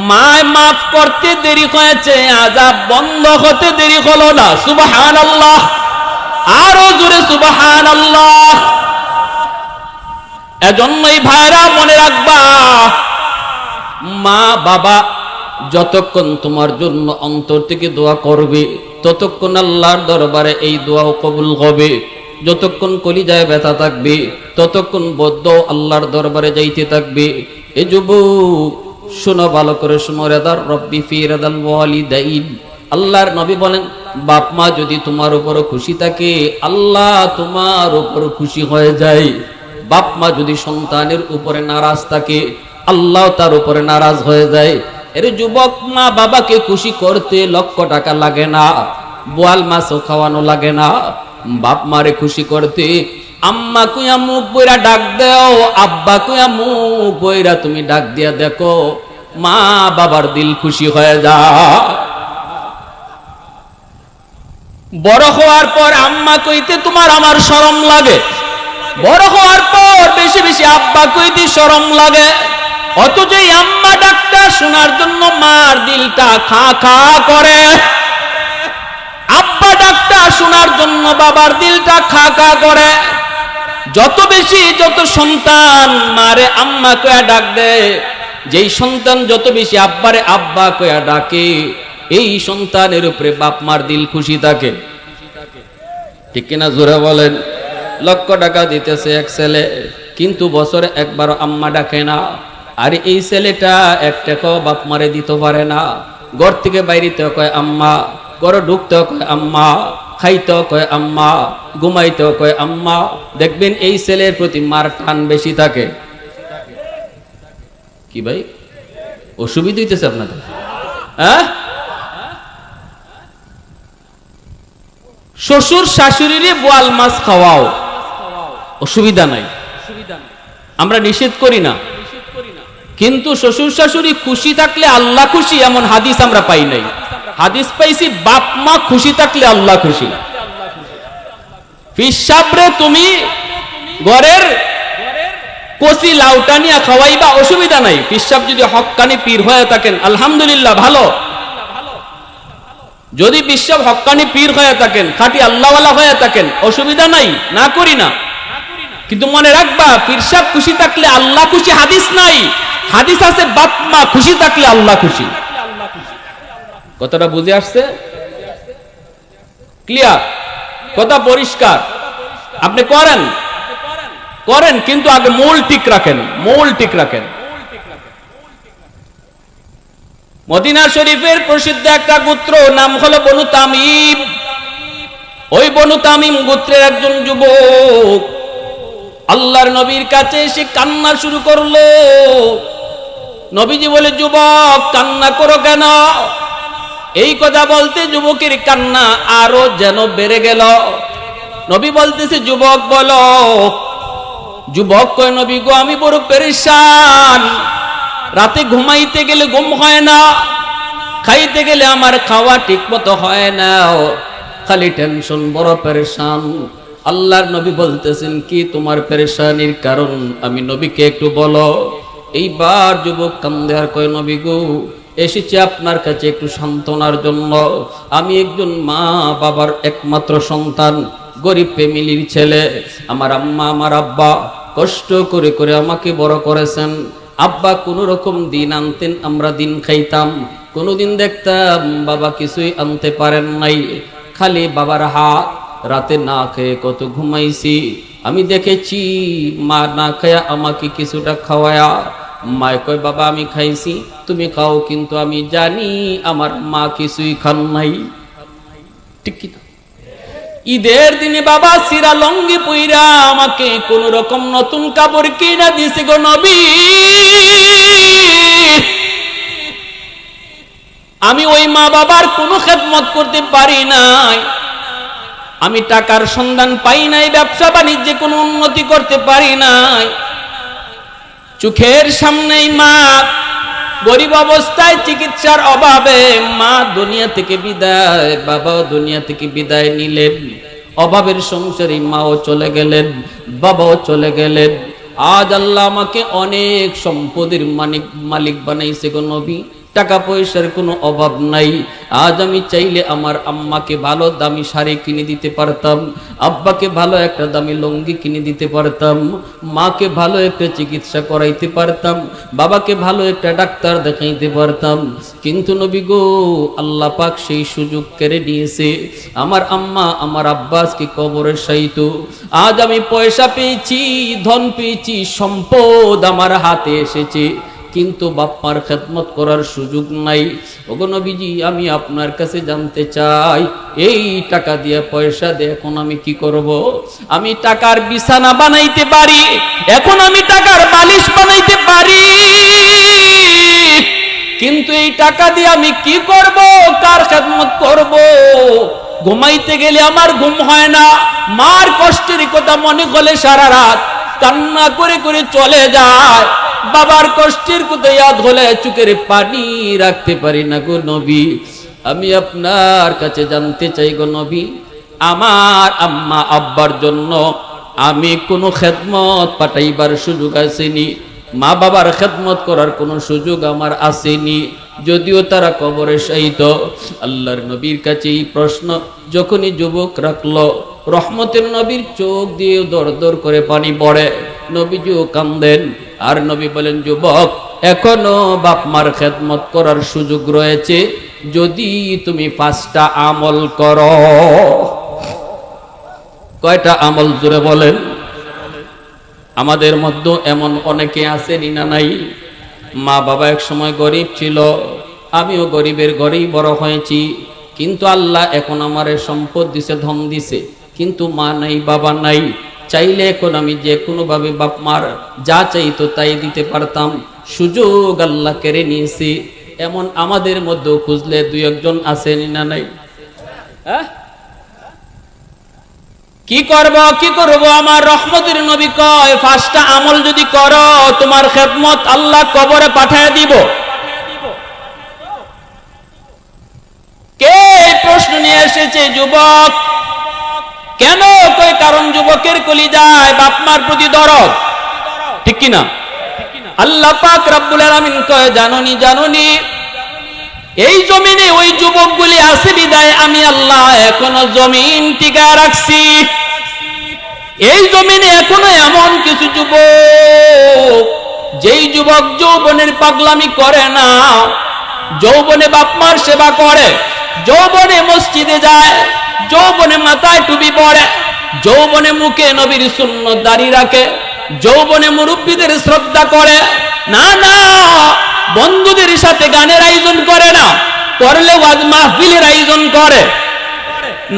মায় মাফ করতে দেরি হয়েছে, আযাব বন্ধ হতে দেরি হলো না। সুবহানাল্লাহ, আরো জোরে সুবহানাল্লাহ। এজন্যই ভাইরা মনে রাখবা, মা বাবা যতক্ষণ তোমার জন্য অন্তর থেকে দোয়া করবে, ততক্ষণ আল্লাহর দরবারে এই দোয়াও কবুল হবে। যতক্ষণ কলিজায় ব্যথা থাকবে, ততক্ষণ বদ্ধ আল্লাহর দরবারে যাইতে থাকবে। এ যুবক, শোনো ভালো করে, শোনো, রেদার রব্বি ফি রেদাল ওয়ালিদাইন। আল্লাহর নবী বলেন, বাপ মা যদি তোমার উপর খুশি থাকে, আল্লাহ তোমার উপর খুশি হয়ে যায়। বাপ মা যদি সন্তানের উপরে নারাজ থাকে, আল্লাহ তার উপরে নারাজ হয়ে যায়। এর যুবক, মা বাবাকে খুশি করতে লক্ষ টাকা লাগে না, বোয়াল মাছও খাওয়ানো লাগে না। বাপ মারে খুশি করতে আম্মা কুয়া মুখ বইরা ডাক দাও, আব্বা কুয়া মুখ বইরা তুমি ডাক দিয়া দেখো, মা বাবার দিল খুশি হয়ে যায়। বড় হওয়ার পর আম্মা কইতে তোমার আমার শরম লাগে, বড় হওয়ার পর বেশি বেশি আব্বা কইতে শরম লাগে, অথচ এই আম্মা ডাকটা শোনার জন্য মার দিলটা খা খা করে। আব্বা ডাকটা শোনার জন্য বাবার দিলটা খা খা করে। যত সন্তান মারে আম্মা কয়া ডাক দেয়, যেই সন্তান যত বেশি আব্বারে আব্বা কয়া ডাকে, এই সন্তানের উপরে বাপ মার দিল খুশি থাকে। ঠিক কিনা জোরে বলেন? লক্ষ টাকা দিতেছে এক ছেলে, কিন্তু বছরে একবার আম্মা ডাকে না। আর এই ছেলেটা এক টাকাও বাপ মারে দিতে পারে না। ঘর থেকে বাইরেতেও কয় আম্মা, ঘরে ঢুকতেও কয় আম্মা, খাইতেও কয় আম্মা, ঘুমাইতেও কয় আম্মা। দেখবেন এই ছেলের প্রতি মার টান বেশি থাকে। কি ভাই, অসুবিধা হইতেছে আপনাদের? হ্যাঁ, শ্বশুর শাশুড়িরে বোয়াল মাছ খাওয়াও, অসুবিধা নাই, আমরা নিষেধ করি না। কিন্তু শ্বশুর শাশুড়ি খুশি থাকলে আল্লাহ খুশি, এমন হাদিস আমরা পাই নাই। হাদিস পাইছি বাপ মা খুশি থাকলে আল্লাহ খুশি। পিসাবরে তুমি ঘরের কচি লাউটা নিয়ে খাওয়াইবা, অসুবিধা নাই। পিসাব যদি হক্কানি পীর হয়ে থাকেন আলহামদুলিল্লাহ ভালো। যদি পিসাব হক্কানি পীর হয়ে থাকেন, খাঁটি আল্লাহওয়ালা হয়ে থাকেন, অসুবিধা নাই, না করি না। কিন্তু মনে রাখবা, পিসাব খুশি থাকলে আল্লাহ খুশি হাদিস নাই। হাদিস আছে বাপ মা খুশি থাকলে আল্লাহ খুশি। কথাটা বুঝে আসছে? ক্লিয়ার? কথা পরিষ্কার? আপনি করেন করেন, কিন্তু আগে মূল ঠিক রাখেন, মূল ঠিক রাখেন। মদিনা শরীফের প্রসিদ্ধ একটা গোত্র, নাম হলো বনু তামিম। ওই বনু তামিম গোত্রের একজন যুবক আল্লাহর নবীর কাছে এসে কান্না শুরু করলো। নবীজি বলে, যুবক কান্না করো কেন? এই কথা বলতে যুবকের কান্না আরো যেন বেড়ে গেল। নবী বলতেছে, যুবক বলো। যুবক কয়, নবী গো আমি বড় পেরেশান, রাতে ঘুমাইতে গেলে ঘুম হয় না, খাইতে গেলে আমার খাওয়া ঠিক মতো হয় না, খালি টেনশন, বড় পেরেশান। আল্লাহর নবী বলতেছেন, কি তোমার পেরেশানির কারণ আমি নবীকে একটু বলো। এইবার যুবক কান্দে আর কয়, নবী গো এসেছি আপনার কাছে একটু সান্ত্বনার জন্য। আমি একজন মা বাবার একমাত্র সন্তান, গরিব ফ্যামিলির ছেলে। আমার আম্মা আমার আব্বা কষ্ট করে করে আমাকে বড় করেছেন। আব্বা কোন রকম দিন আনতেন, আমরা দিন খাইতাম। কোনোদিন দেখতাম বাবা কিছুই আনতে পারেন নাই, খালি বাবার হাত। রাতে না খেয়ে কত ঘুমাইছি। আমি দেখেছি মা না খায়া আমাকে কিছুটা খাওয়ায়া। মায় কয়, বাবা আমি খাইছি, তুমি খাও, কিন্তু আমি জানি আমার মা কিছুই খান নাই। ঠিক কি? ঈদের দিনে বাবা সিরা লঙ্গি পইরা আমাকে কোন রকম নতুন কাপড় কিনা দিছে গো নবী। আমি ওই মা বাবার কোনো খেদমত করতে পারি নাই। আমি টাকার সন্ধান পাই নাই, ব্যবসা বাণিজ্যে কোনো উন্নতি করতে পারি নাই। চোখের সামনেই মা গরিব অবস্থায়, চিকিৎসার অভাবে মা দুনিয়া থেকে বিদায়, বাবাও দুনিয়া থেকে বিদায় নিলেন। অভাবের সংসারে মাও চলে গেলেন, বাবাও চলে গেলেন। আজ আল্লাহ আমাকে অনেক সম্পদের মালিক বানাইছে গো নবী। টাকা পয়সার কোনো অভাব নাই। আজ আমি চাইলে আমার আম্মাকে ভালো দামি শাড়ি কিনে দিতে পারতাম, আব্বাকে ভালো একটা দামি লুঙ্গি কিনে দিতে পারতাম, মাকে ভালো একটা চিকিৎসা করাইতে পারতাম, বাবাকে ভালো একটা ডাক্তার দেখাইতে পারতাম। কিন্তু নবী গো, আল্লাহ পাক সেই সুযোগ কেড়ে নিয়েছে। আমার আম্মা আমার আব্বাসকে কবরে শায়িত। আজ আমি পয়সা পেয়েছি, ধন পেয়েছি, সম্পদ আমার হাতে এসেছে, কিন্তু বাপ্পার খেদমত করার সুযোগ নাই। ওগো নবীজি, আমি আপনার কাছে জানতে চাই, এই টাকা দিয়ে পয়সা দিয়ে এখন আমি কি করব? আমি টাকার বিছানা বানাইতে পারি, এখন আমি টাকার বালিশ বানাইতে পারি, কিন্তু এই টাকা দিয়ে আমি কি করব? কার খেদমত করব? ঘুমাইতে গেলে আমার ঘুম হয় না। মার কষ্টের কথা মনে করলে সারা রাত কান্না করে করে চলে যায়। বাবার কষ্টের কথা ইয়াদ হলে চোখের পানি রাখতে পারি না গো নবী। আমি আপনার কাছে জানতে চাই গো নবী, আমার আম্মা আব্বার জন্য আমি কোনো খেদমত পাঠাইবার সুযোগ আসেনি, মা বাবার খেদমত করার কোনো সুযোগ আমার আসেনি, যদিও তারা কবরে শায়িত। আল্লাহর নবীর কাছে এই প্রশ্ন যখনই যুবক রাখলো, রহমতের নবীর চোখ দিয়ে দর দর করে পানি পড়ে, নবীজিও কান্দেন। আর নবী বলেন, যুবক, এখনো বাপ মার খেদমত করার সুযোগ রয়েছে যদি তুমি 5টা আমল করো। কয়টা আমল জোরে বলেন? আমাদের মধ্যে এমন অনেকে আছেন না নাই, মা বাবা এক সময় গরিব ছিল, আমিও গরিবের ঘরেই বড় হয়েছি, কিন্তু আল্লাহ এখন আমারে সম্পদ দিছে, ধন দিছে, কিন্তু মা নাই, বাবা নাই। চাইলে এখন আমি যে কোনো ভাবে বাপ মার যা চাইতো তাই দিতে পারতাম, সুযোগ আল্লাহ কেড়ে নিয়েছি। এমন আমাদের মধ্যে খুঁজলে 2-1 আছেন না নাই? কি করব কি করব? আমার রহমতের নবী কয়, 5টা আমল যদি করো তোমার খেদমত আল্লাহ কবরে পাঠায় দিব। কে প্রশ্ন নিয়ে এসেছে? যুবক। কেন? কই কারণ যুবকের কলিজায় বাপ মার প্রতি দরদ, ঠিক কি না? আল্লাহ পাক রব্বুল আলামিন কয়, জাননি জাননি এই জমিনে ওই যুবকগুলি আছে বিদায় আমি আল্লাহ এখনো জমিন টিকা রাখছি। এই জমিনে এখনো এমন কিছু যুবক, যেই যুবক যৌবনের পাগলামি করে না, যৌবনে বাপ মার সেবা করে, যৌবনে মসজিদে যায়, যৌবনে মাথায় টুপি পরে, যৌবনে মুখে নবীর সুন্নত দাড়ি রাখে, যৌবনে মুরব্বীদের শ্রদ্ধা করে। না না, বন্ধুদের সাথে গানের আয়োজন করে না, করলে ওয়াজ মাহফিলের আয়োজন করে।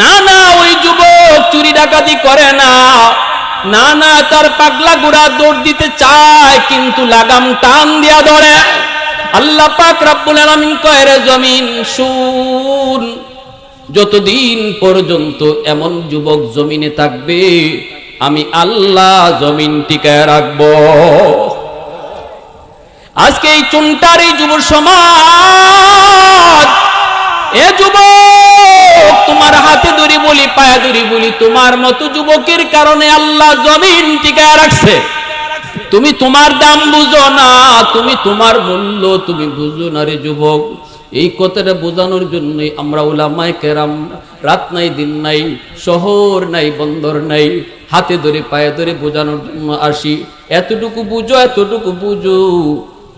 না না, ওই যুবক চুরি ডাকাতি করে না। না না, তার পাগলা গুড়া দৌড় দিতে চায় কিন্তু লাগাম টান দিয়া ধরে। আল্লাহ পাক রব্বুল আলামিন কয়, রে জমিন শুন, যতদিন পর্যন্ত এমন যুবক জমিনে থাকবে আমি আল্লাহ জমিন টিকায় রাখবো। আজকে এই চুনটার এই যুব সমাজ, এ যুবক, তোমার হাতে ধরি বলি, পায়ে ধরি বলি, তোমার মতো যুবকের কারণে আল্লাহ জমিন টিকায় রাখছে। তুমি তোমার দাম বুঝো না, তুমি তোমার মূল্য তুমি বুঝো না রে যুবক। এই কথাটা বোঝানোর জন্যই আমরা উলামায়ে কেরাম রাত নাই দিন নাই, শহর নাই বন্দর নাই, হাতে ধরে পায়ে ধরে বোঝানোর জন্য আসি। এতটুকু বুঝো, এতটুকু বুঝো,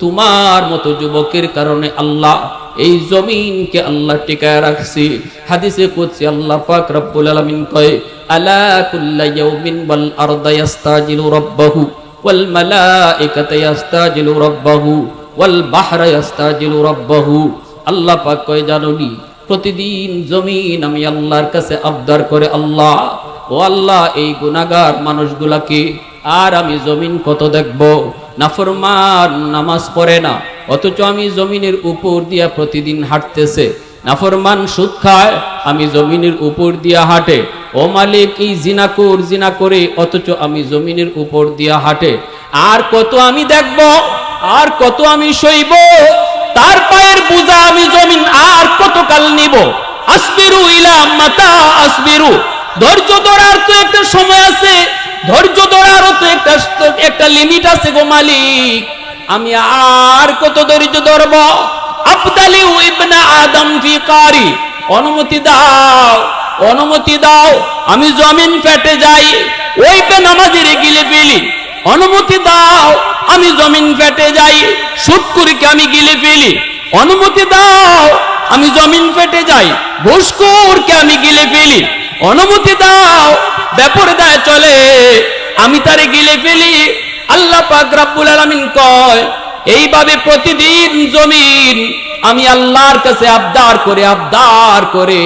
তোমার মতো যুবকের কারণে আল্লাহ এই জমিনকে আল্লাহ টিকায় রাখছি। হাদিসে কুদসি আল্লাহ পাক রব্বুল আলামিন কয়, আলা কুল্লা ইয়াউমিন ওয়াল আরদা ইস্তাজিলু রাব্বাহু ওয়াল মালাইকাতু ইস্তাজিলু রাব্বাহু ওয়াল বাহরা ইস্তাজিলু রাব্বাহু। আল্লাহ পাক কয়, জানোনি প্রতিদিন জমিন আমি আল্লাহর কাছে আবদার করে, আল্লাহ ও আল্লাহ এই গুনাহগার মানুষগুলাকে আর আমি জমিন কত দেখব, নাফরমান নামাজ পড়ে না অথচ আমি জমিনের উপর দিয়া প্রতিদিন হাঁটতেছে, নাফরমান সুদ খায় আমি জমিনের উপর দিয়া হাঁটে, ও মালিক এই জিনাকুর জিনা করে অথচ আমি জমিনের উপর দিয়া হাঁটে। আর কত আমি দেখব, আর কত আমি সইব, তার পায়ের বোঝা আমি জমিন আর কতকাল নিব। আসবিরু ইলা মাতা আসবিরু, ধৈর্য ধরার তো একটা সময় আছে, ধৈর্য ধরারও তো একটা লিমিট আছে গো মালিক, আমি আর কত ধৈর্য ধরব। আফদালি ইবনা আদম ফি কারি, অনুমতি দাও, অনুমতি দাও, আমি জমিন ফেটে যাই, ওই বেনামাজির গিলে ফেলি। অনুমতি দাও, আমি জমিন ফেটে যাই, সুদখোরকে আমি গিলে ফেলি। অনুমতি দাও, আমি জমিন ফেটে যাই, ঘুষখোরকে আমি গিলে ফেলি। অনুমতি দাও, বেপরদায় চলে আমি তারে গিলে ফেলি। আল্লাহ পাক রব্বুল আলামিন কয়, এইভাবে প্রতিদিন জমিন আমি আল্লাহর কাছে আবদার করে,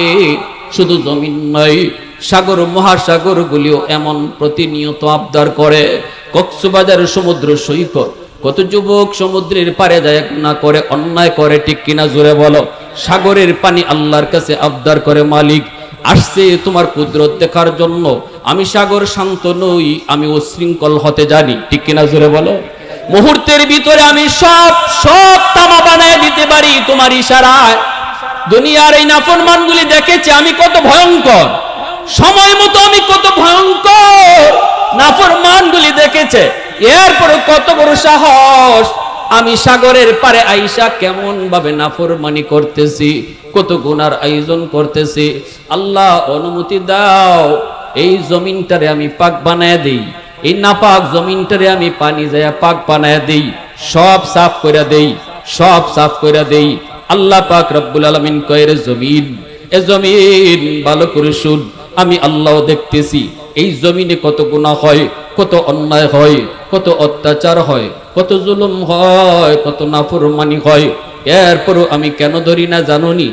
শুধু জমিন নয়, সাগর মহাসাগর গুলিও এমন প্রতিনিয়ত আবদার করে। কক্সবাজার সমুদ্র সৈকত, কত যুবক সমুদ্রের পারে যায় না করে, অন্যায় করে, ঠিক কিনা জোরে বলো। সাগরের পানি আল্লাহর কাছে আবদার করে, মালিক আসছে তোমার কুদরত দেখার জন্য, আমি সাগর শান্ত নই, আমি উশৃঙ্খল হতে জানি, ঠিক কিনা জোরে বলো। মুহূর্তের ভিতরে আমি সব তামা বানায় দিতে পারি তোমার ইশারায়। দুনিয়ার এই নাফরমানগুলি দেখেছে আমি কত ভয়ঙ্কর, সময় মতো আমি কত ভয়ঙ্কর, নাফরমানগুলি দেখেছে। এরপর কত বড় সাহস, আমি সাগরের পারে আইসা কেমন ভাবে নাফরমানি করতেছি, কত গুনার আয়োজন করতেছি। আল্লাহ অনুমতি দাও, এই জমিনটারে আমি পাক বানায় দেই, এই নাপাক জমিনটারে আমি পানি যায় পাক বানায় দেই, সব সাফ করে দেই, সব সাফ করে দেই। আল্লাহ পাক রব্বুল আলামিন কয়, রে জমিন, এ জমিন ভালো করে শুন, আমি আল্লাহ দেখতেছি এই জমিনে কত গুনাহ হয়, কত অন্যায় হয়, কত অত্যাচার হয়, কত জুলুম হয়, কত নাফরমানি হয়। এরপরও আমি কেন ধরি না জানোনি?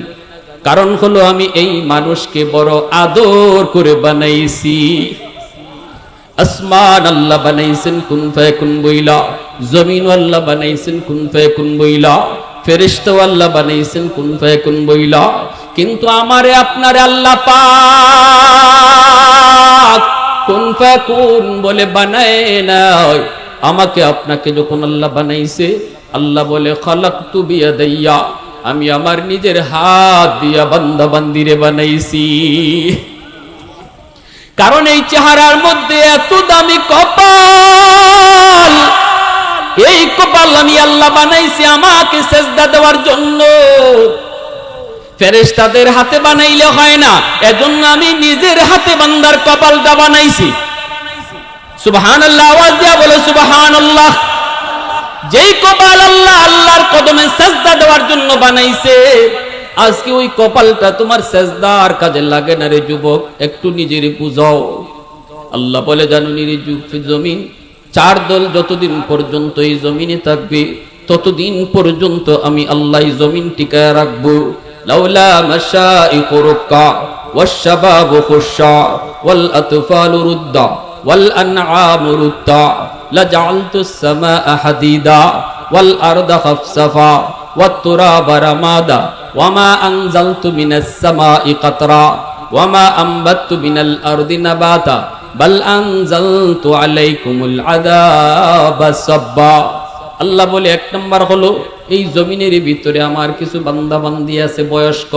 কারণ হলো আমি এই মানুষকে বড় আদর করে বানাইছি। আসমান আল্লাহ বানাইছেন কুন ফায়াকুন বইলা, জমিন আল্লাহ বানাইছেন কুন ফায়াকুন বইলা, ফেরেশতা আল্লাহ বানাইছেন কুন ফায়াকুন বইলা। কিন্তু আমারে আপনারে আল্লাহ পাক কুন ফায়াকুন বলে বানায় নাই। আমাকে আপনাকে যখন আল্লাহ বানাইছে, আল্লাহ বলে খালাকতু বিয়াদাইয়া, আমি আমার নিজের হাত দিয়া বান্দা বান্দিরে বানাইছি। কারণ এই চেহারার মধ্যে এত দামি কপাল, এই কপাল আমি আল্লাহ বানাইছি আমাকে সেজদা দেওয়ার জন্য। ফেরেশতাদের হাতে বানাইলে হয় না, এজন্য আমি নিজের হাতে বান্দার কপালটা বানাইছি। সুবহানাল্লাহ, আওয়াজ দিয়া বলে সুবহানাল্লাহ। যেই কপাল আল্লাহ আল্লাহর কদমে সেজদা দেওয়ার জন্য বানাইছে, আজকে ওই কপালটা তোমার সেজদার কাজে লাগে না রে যুবক, একটু নিজের বুঝাও। আল্লাহ বলে, জানো নি রে জমিন, চার দল যতদিন পর্যন্ত এই জমিনে থাকবে, ততদিন পর্যন্ত আমি আল্লাহ জমিন টিকায় রাখবো। লাউলা মাশাইখু রুক্কা ওয়াশ-শাবাবু খুশশা ওয়াল আতফালু রুদ্দা ওয়াল আনআমু রুদ্দা লাজআলতুস সামাআ হাদিদা ওয়াল আরদা খাফসাফা ওয়াত তুরাবা রামাদা ওয়ামা আনজালতু মিনাস সামাই কাতরা ওয়ামা আনবাততু মিনাল আরদি নাবাতা বাল আনজালতু আলাইকুমুল আযাবা সাব্বা। আল্লাহ বলে, এক নাম্বার হলো এই জমিনের ভিতরে আমার কিছু বান্দা বান্দি আছে বয়স্ক,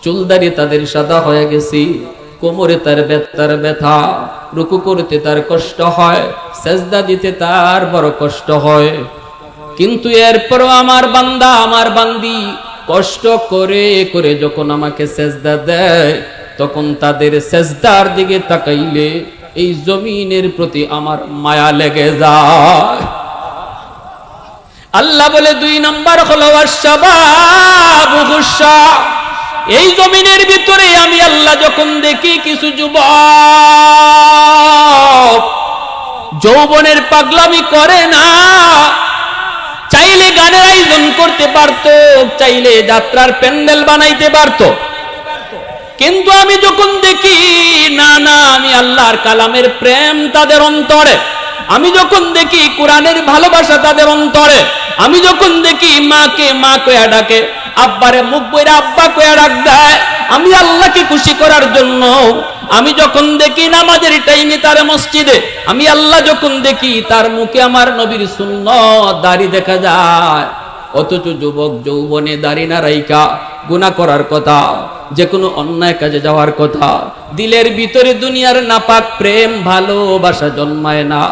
চুলদারি তাদের সাদা হয়ে গেছে, কোমরে তার ব্যথা, রুকু করতে তার কষ্ট হয়, সেজদা দিতে তার বড় কষ্ট হয়। কিন্তু এরপরও আমার বান্দা আমার বান্দি কষ্ট করে করে যখন আমাকে সেজদা দেয়, তখন তাদের সেজদার দিকে তাকাইলে এই জমিনের প্রতি আমার মায়া লেগে যায়। আল্লাহ বলে, দুই নাম্বার হলো ওয়াশ-শাবাবু খুশশা। এই জমিনের ভিতরে আমি আল্লাহ যখন দেখি কিছু যুবক যৌবনের পাগলামি করে না, চাইলে গানের আয়োজন করতে পারতো, চাইলে যাত্রার প্যান্ডেল বানাইতে পারতো, কিন্তু আমি যখন দেখি না না, আমি আল্লাহর কালামের প্রেম তাদের অন্তরে, আমি যখন দেখি কোরআনের ভালোবাসা তাদের অন্তরে, আমি যখন দেখি মাকে মা কয়া ডাকে, আব্বারে মুখ বইরা আব্বা কয়া ডাক দেয়, আমি আল্লাহকে খুশি করার জন্য, আমি যখন দেখি নামাজের টাইমে তার মসজিদে, আমি আল্লাহ যখন দেখি তার মুখে আমার নবীর সুন্নাত দাড়ি দেখা যায়, অথচ যুবক যৌবনে দাড়ি না রাইকা গুনাহ করার কথা, যে কোনো অন্যায় কাজে যাওয়ার কথা, দিলের ভিতরে দুনিয়ার নাপাক প্রেম ভালোবাসা জন্মায় না,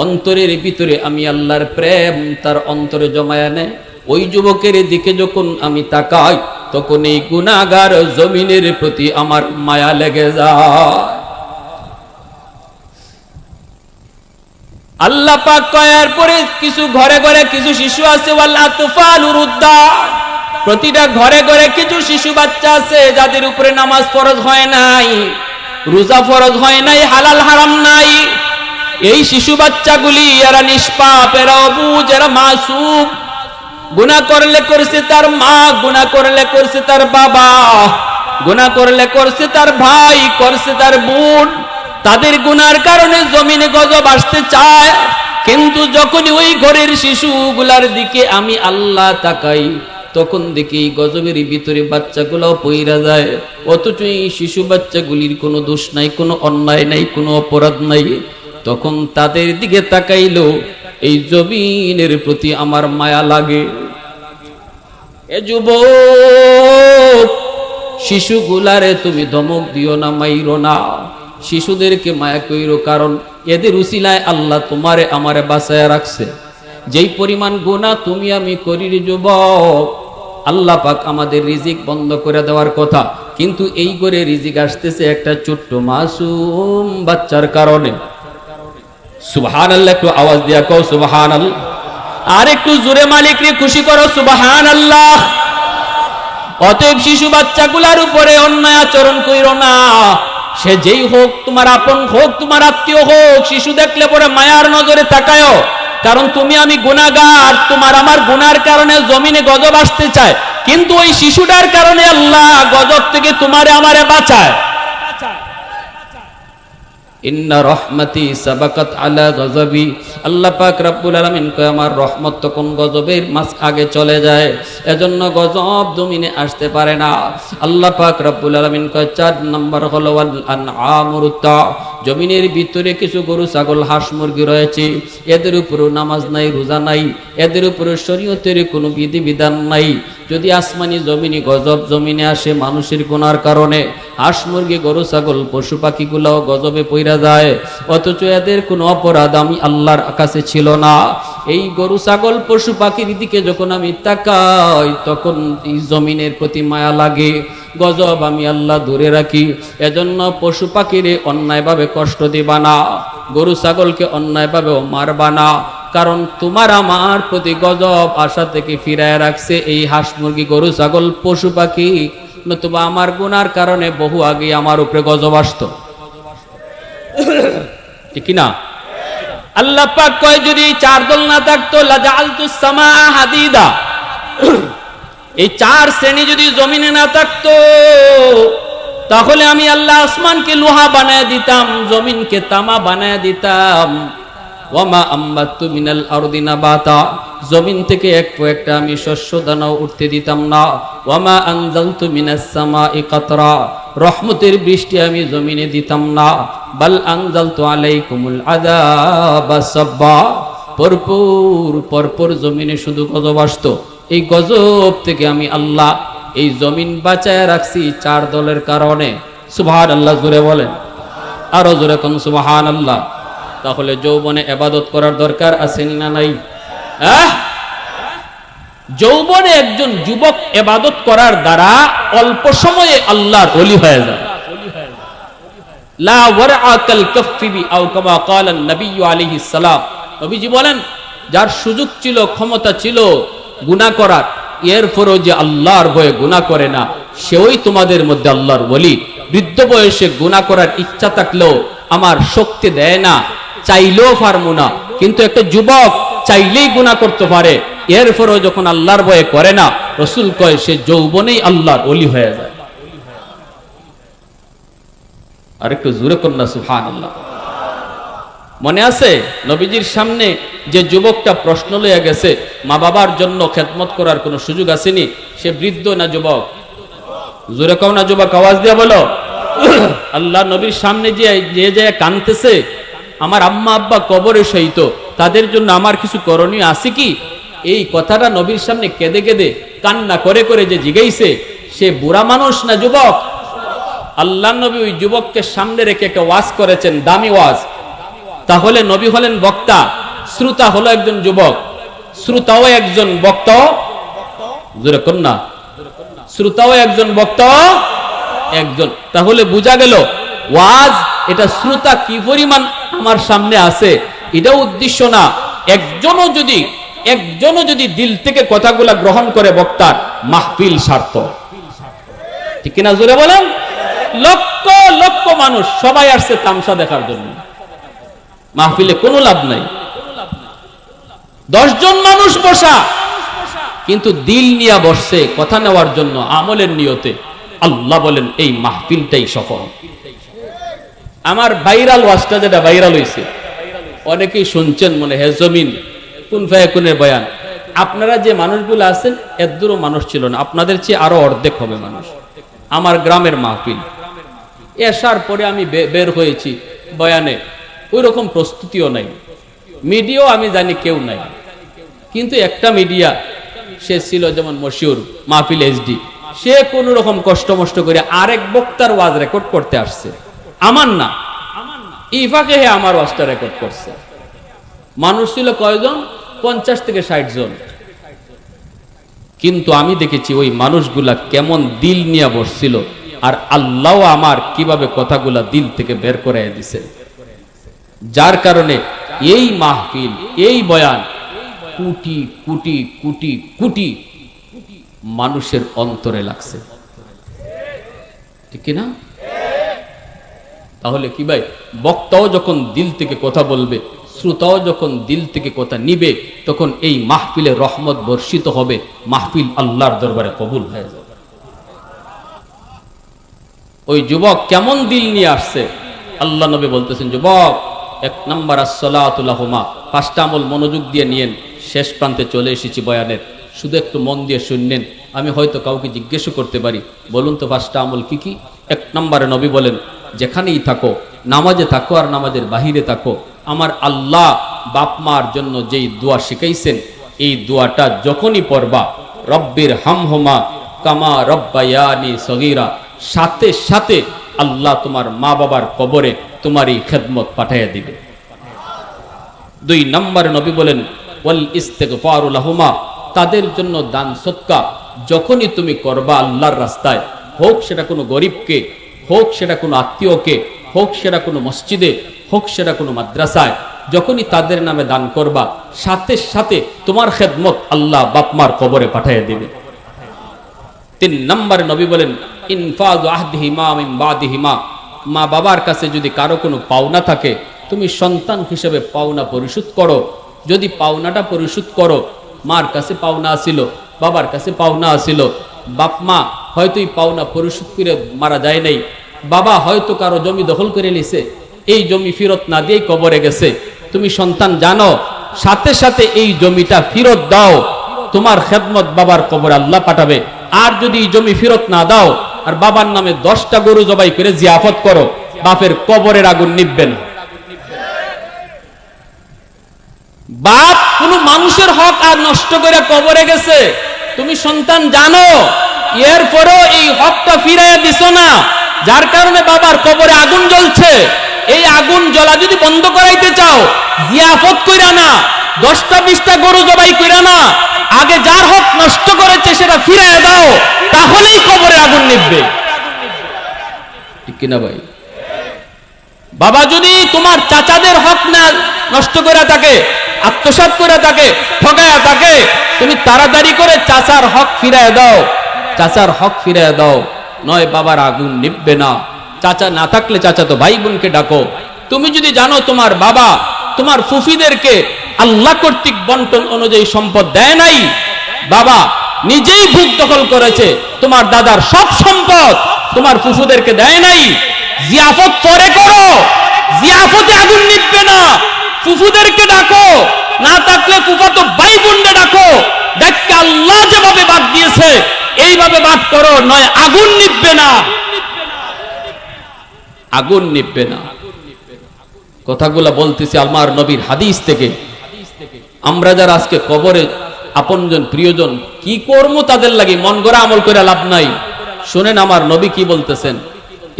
অন্তরের ভিতরে আমি আল্লাহর প্রেম তার অন্তরে জমায় নেয়। ওই যুবকের দিকে যখন আমি তাকাই, তখন এই গুনাহগার জমিনের প্রতি আমার মায়া লেগে যায়। আল্লাহ পাক কয়ার পরে কিছু ঘরে ঘরে কিছু শিশু আছে, ওয়াল আতফালু রুদ্দা, প্রতিটা ঘরে ঘরে কিছু শিশু বাচ্চা আছে যাদের উপরে নামাজ ফরজ হয় নাই, রোজা ফরজ হয় নাই, হালাল হারাম নাই। এই শিশু বাচ্চাগুলি এরা নিষ্পাপ, এরা অবুঝ, এরা মাসুম। গুনাহ করলে করছে তার মা, গুনাহ করলে করছে তার বাবা, গুনাহ করলে করছে তার ভাই, করছে তার বোন। তাদের গুনার কারণে জমিনে গজব আসতে চায়, কিন্তু যখনই ওই ঘরের শিশুগুলার দিকে আমি আল্লাহ তাকাই, তখন দেখি গজবের ভিতরে বাচ্চাগুলাও পইরা যায়, অথচ এই শিশু বাচ্চাগুলির কোনো দোষ নাই, কোনো অন্যায় নাই, কোনো অপরাধ নাই। তখন তাদের দিকে তাকাইলো এই জমিনের প্রতি আমার মায়া লাগে। এ যুবক, শিশুগুলারে তুমি ধমক দিও না, মাইরো না, শিশুদেরকে মায়া কইরো, কারণ এদের উসিলায় আল্লাহ তোমারে আমারে বাঁচায় রাখছে। যেই পরিমাণ গুনাহ তুমি আমি করি রে যুবক, আল্লাহ পাক আমাদের রিজিক বন্ধ করে দেওয়ার কথা, কিন্তু এই করে রিজিক আসতেছে একটা ছোট্ট মাসুম বাচ্চার কারণে। সুবহানাল্লাহ, একটু আওয়াজ দিয়া কও সুবহানাল্লাহ। আর একটু জোরে মালিককে খুশি করো সুবহানাল্লাহ। অতএব শিশু বাচ্চাগুলার উপরে অন্যায় আচরণ কইরো না। সে যেই হোক, তোমার আপন হোক, তোমার আত্মীয় হোক, শিশু দেখলে পরে মায়ার নজরে তাকায়ও। কারণ তুমি আমি গুনাহগার, তোমার আমার গুনার কারণে জমিনে গজব আসতে চায়, কিন্তু ওই শিশুটার কারণে আল্লাহ গজব থেকে তোমারে আমারে বাঁচায়। ইন্না রহমতি সাবাকাত আলা গজবি, আল্লাহ পাক রব্বুল আলামিন কয় আমার রহমত তখন গজবের মাঝ আগে চলে যায়, এজন্য গজব জমিনে আসতে পারে না। আল্লাহ পাক রব্বুল আলামিন কয় 4 নম্বর হলো ওয়াল আনআমুরতা, জমিনের ভিতরে কিছু গরু ছাগল হাঁস মুরগি রয়েছে, এদের উপরও নামাজ নাই, রোজা নাই, এদের উপরে শরীয়তের কোনো বিধিবিধান নাই। যদি আসমানি জমিনি গজব জমিনে আসে মানুষের গুনার কারণে, হাঁস মুরগি গরু ছাগল পশু পাখিগুলোও গজবে পইরা যায়, অথচ এদের কোনো অপরাধ আমি আল্লাহর কাছে ছিল না। এই গরু ছাগল পশু পাখির দিকে যখন আমি তাকাই, তখন এই জমিনের প্রতি মায়া লাগে, গজব আমি আল্লাহ দূরে রাখি। এজন্য পশু পাখিরে অন্যায়ভাবে কষ্ট দিবা না, গরু ছাগলকে অন্যায়ভাবেও মারবা না, কারণ তোমার আমার প্রতি গজব আশা থেকে ফিরায় রাখছে এই হাঁস মুরগি গরু ছাগল পশু পাখি, নতুবা আমার গুনার কারণে বহু আগে আমার উপরে গজব আসতো। ঠিক না? আল্লাহ পাক কয় যদি 4 দল না থাকতো লাজালতুস সামাআ হাদিদা, এই 4 শ্রেণী যদি জমিনে না থাকতো, তাহলে আমি আল্লাহ আসমানকে লোহা বানায় দিতাম, জমিনকে তামা বানায় দিতাম। ওয়ামা আম্মাতু মিনাল আরদি নাবাতা, জমিন থেকে একটা আমি শস্য দানাও উঠতে দিতাম না। ওয়ামা আনজালতু মিনাস সামাই কাতরা, রহমতের বৃষ্টি আমি জমিনে দিতাম না। বাল আনজালতু আলাইকুমুল আযাবা সাব্বা, পরপর জমিনে শুধু গজব আসতো। এই গজব থেকে আমি আল্লাহ এই জমিন বাঁচায় রাখছি 4 দলের কারণে। সুবহানাল্লাহ, জোরে বলেন, আরো জোরে কোন সুবহানাল্লাহ। তাহলে যৌবনে ইবাদত করার দরকার আছে না নাই? যৌবনে একজন যুবক ইবাদত করার দ্বারা অল্প সময়ে আল্লাহর ওলি হয়ে যায়। লা ওয়ারআ কাল কাফফি আও কামা ক্বালা নবী আলাইহিস সালাম, নবীজি বলেন যার সুযোগ ছিল, ক্ষমতা ছিল গুনাহ করার, এরপরও যে আল্লাহর ভয়ে গুনাহ করে না, সেই তোমাদের মধ্যে আল্লাহর ওলি। বৃদ্ধ বয়সে গুনাহ করার ইচ্ছা থাকলেও আমার শক্তি দেয় না, চাইলেও পারবো না, কিন্তু একটা যুবক চাইলেই গুনাহ করতে পারে, এরপরও যখন আল্লাহর ভয়ে করে না, রাসূল কয় সে যৌবনেই আল্লাহর ওলি হয়ে যায়। আর একটু জোরে কন্যা সুবহানাল্লাহ। মনে আছে নবীজির সামনে যে যুবকটা প্রশ্ন লইয়া গেছে, মা বাবার জন্য খেদমত করার কোনো সুযোগ আসেনি, সে বৃদ্ধ না যুবক? জোরে কও না যুবক, আওয়াজ দিয়া বলো। আল্লাহ নবীর সামনে যে কাঁদতেছে, আমার আম্মা আব্বা কবরে শহীদ, তাদের জন্য আমার কিছু করণীয় আছে কি? এই কথাটা নবীর সামনে কেঁদে কেঁদে কান্না করে করে যে জিগাইছে, সে বুড়া মানুষ না যুবক? আল্লাহ নবী ওই যুবককে সামনে রেখে একটা ওয়াজ করেছেন, দামি ওয়াজ। তাহলে নবী হলেন বক্তা, শ্রোতা হলো একজন যুবক, শ্রোতাও একজন বক্তা, জোরে কন্যা, শ্রোতাও একজন বক্তা একজন। তাহলে বোঝা গেল ওয়াজ এটা শ্রোতা কি পরিমাণ আমার সামনে আছে, এটা উদ্দেশ্য না। একজনও যদি দিল থেকে কথাগুলা গ্রহণ করে বক্তার, মাহফিল সার্থক। ঠিক কিনা জোরে বলেন? লক্ষ লক্ষ মানুষ সবাই আসছে তামসা দেখার জন্য, মাহফিলে কোনো লাভ নাই। 10 জন মানুষ বসা, কিন্তু দিল নিয়ে বসছে কথা নেওয়ার জন্য, আমলের নিয়তে। আল্লাহ বলেন এই মাহফিলটাই সফল। আমার ভাইরাল ওয়াজটা যেটা ভাইরাল হয়েছে, অনেকেই শুনছেন মনে হয়, জমিন কোন ফায়াকুনের বয়ান। আপনারা যে মানুষগুলো আছেন, এত দূরও মানুষ ছিল না, আপনাদের চেয়ে আরো অর্ধেক হবে মানুষ। আমার গ্রামের মাহফিল, এসার পরে আমি বের হয়েছি বয়ানে, ওই রকম প্রস্তুতিও নাই, মিডিয়াও আমি জানি কেউ নাই, কিন্তু একটা মিডিয়া সে ছিল যেমন মশিউর মাহফিল এইচডি, সে কোন রকম কষ্ট মষ্ট করে আরেক বক্তার ওয়াজ রেকর্ড করতে আসছে, আমার না। এই ফাঁকে হে আমার ওয়াজটা রেকর্ড করছে। মানুষ ছিল কয়জন? 50 থেকে 60 জন। কিন্তু আমি দেখেছি ওই মানুষগুলা কেমন দিল নিয়ে বসছিল, আর আল্লাহ আমার কিভাবে কথাগুলা দিল থেকে বের করে দিছে। যার কারণে এই মাহফিল, এই বয়ান কোটি কোটি কোটি কোটি মানুষের অন্তরে লাগছে, ঠিক না? তাহলে কি ভাই, বক্তাও যখন দিল থেকে কথা বলবে, শ্রোতাও যখন দিল থেকে কথা নিবে, তখন এই মাহফিলে রহমত বর্ষিত হবে, মাহফিল আল্লাহর দরবারে কবুল হয়ে যাবে। ওই যুবক কেমন দিল নিয়ে আসছে, আল্লাহ নবী বলতেছেন, যুবক 1 নাম্বার আসসালাতু লাহুমা, 5টা আমল মনোযোগ দিয়ে নিয়েন। শেষ প্রান্তে চলে এসেছি বয়ানের, শুধু একটু মন দিয়ে শুনলেন। আমি হয়তো কাউকে জিজ্ঞেসও করতে পারি, বলুন তো 5টা আমল কি কি? 1 নম্বরে নবী বলেন, যেখানেই থাকো, নামাজে থাকো আর নামাজের বাহিরে থাকো, আমার আল্লাহ বাপ মার জন্য যেই দোয়া শিখাইছেন, এই দোয়াটা যখনই পড়বা, রব্বির হামহুমা কামা রব্বায়ানি সগীরা, সাথে সাথে আল্লাহ তোমার মা বাবার কবরে তোমারই খেদমত পাঠাইয়া দিবে। 2 নম্বরে নবী বলেন, ওয়াল ইস্তিগফারু লাহুমা, তাদের জন্য দান সদকা যখনই তুমি করবা আল্লাহর রাস্তায়, হোক সেটা কোনো গরিবকে, হোক সেটা কোনো আত্মীয়কে, হোক সেটা কোনো মসজিদে, হোক সেটা কোনো মাদ্রাসায়, যখনই তাদের নামে দান করবা, সাথে সাথে তোমার খেদমত আল্লাহ বাপমার কবরে পাঠিয়ে দিবে। 3 নম্বরে নবী বলেন, ইনফাযু আহদিহিমা মিন বাদিহিমা, মা বাবার কাছে যদি কারো কোনো পাওনা থাকে, তুমি সন্তান হিসেবে পাওনা পরিশোধ করো। যদি পাওনাটা পরিশোধ করো, মার কাছে পাওনা আসিল, বাবার কাছে পাওনা আসিল, বাপ মা হয়তো এই পাওনা পরিশোধ করে মারা যায় নাই, বাবা হয়তো কারো জমি দখল করে নিছে, এই জমি ফেরত না দিয়েই কবরে গেছে, তুমি সন্তান জানো, সাথে সাথে এই জমিটা ফেরত দাও, তোমার খেদমত বাবার কবরে আল্লাহ পাঠাবে। আর যদি এই জমি ফেরত না দাও আর বাবার নামে 10টা গরু জবাই করে জিয়াফত করো, বাপের কবরের আগুন নিভবে না। বাপ কোন মানুষের হক আর নষ্ট করে কবরে গেছে, তুমি সন্তান জানো, এরপরেও এই হকটা ফিরাইয়া দিছো না, যার কারণে বাবার কবরে আগুন জ্বলছে। এই আগুন জ্বলা যদি বন্ধ করাইতে চাও, জিয়াফত কইরা না, 10টা 20টা গরু জবাই কইরা না, আগে যার হক নষ্ট করেছে সেটা ফিরাইয়া দাও, তাহলেই কবরে আগুন নিভবে, ঠিক কিনা ভাই? বাবা যদি তোমার চাচাদের হক না নষ্ট করে থাকে, আত্মসাৎ করে থাকে, ঠকায়া থাকে, তুমি তাড়াতাড়ি করে চাচার হক ফিরাইয়া দাও, চাচার হক ফিরাইয়া দাও, নয় বাবার আগুন নিভবে না। চাচা না থাকলে চাচা তো ভাই বোনকে ডাকো। তুমি যদি জানো তোমার বাবা তোমার ফুফিদেরকে আল্লাহ কর্তৃক বন্টন অনুযায়ী সম্পদ দেয় নাই, বাবা নিজেই ভূখ দখল করেছে, তোমার দাদার সব সম্পদ তোমার ফুফুদেরকে দেয় নাই, জিয়াফত পরে করো, জিয়াফতে আগুন নিভবে না, ফুফুদেরকে ডাকো, না থাকলে ফুফাতো ভাই বোনকে ডাকো, দেখকে আল্লাহ যেভাবে বাদ দিয়েছে এইভাবে বাদ করো, নয় আগুন নিভবে না, আগুন নিভবে না। কথাগুলা বলতেছি আমার নবীর হাদিস থেকে। আমরা যারা আজকে কবরে আপনজন প্রিয়জন কি করবো তাদের লাগে মন গড়া আমল করে লাভ নাই। শুনেন আমার নবী কি বলতেছেন,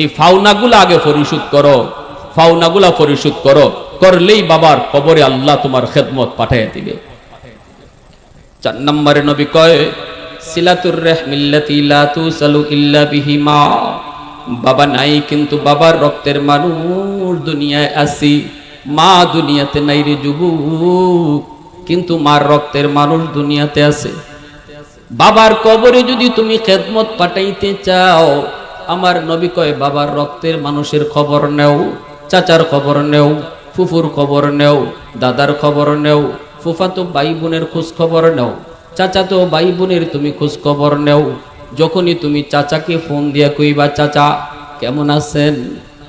এই ফাওনাগুলা আগে পরিশোধ করো, ফাওনাগুলা পরিশোধ করো, করলেই বাবার কবরে আল্লাহ তোমার খেদমত পাঠিয়ে দিবে। 4 নম্বরে নবী কয়, সিলাতুর রাহমিল্লাতি লা তুসালু ইল্লা বিহিমা, বাবা নাই কিন্তু বাবার রক্তের মানুষ দুনিয়ায় আসি, মা দুনিয়াতে নাই রে যুবক, কিন্তু মার রক্তের মানুষ দুনিয়াতে আছে। বাবার কবরে যদি তুমি খেদমত পাঠাইতে চাও, আমার নবী কয় বাবার রক্তের মানুষের খবর নেও, চাচার খবর নেও, ফুফুর খবর নেও, দাদার খবর নেও, ফুফাতো ভাই বোনের খোঁজ খবর নেও, চাচাতো ভাই বোনের তুমি খোঁজ খবর নেও। যখনই তুমি চাচাকে ফোন দিয়া কইবা, চাচা কেমন আছেন,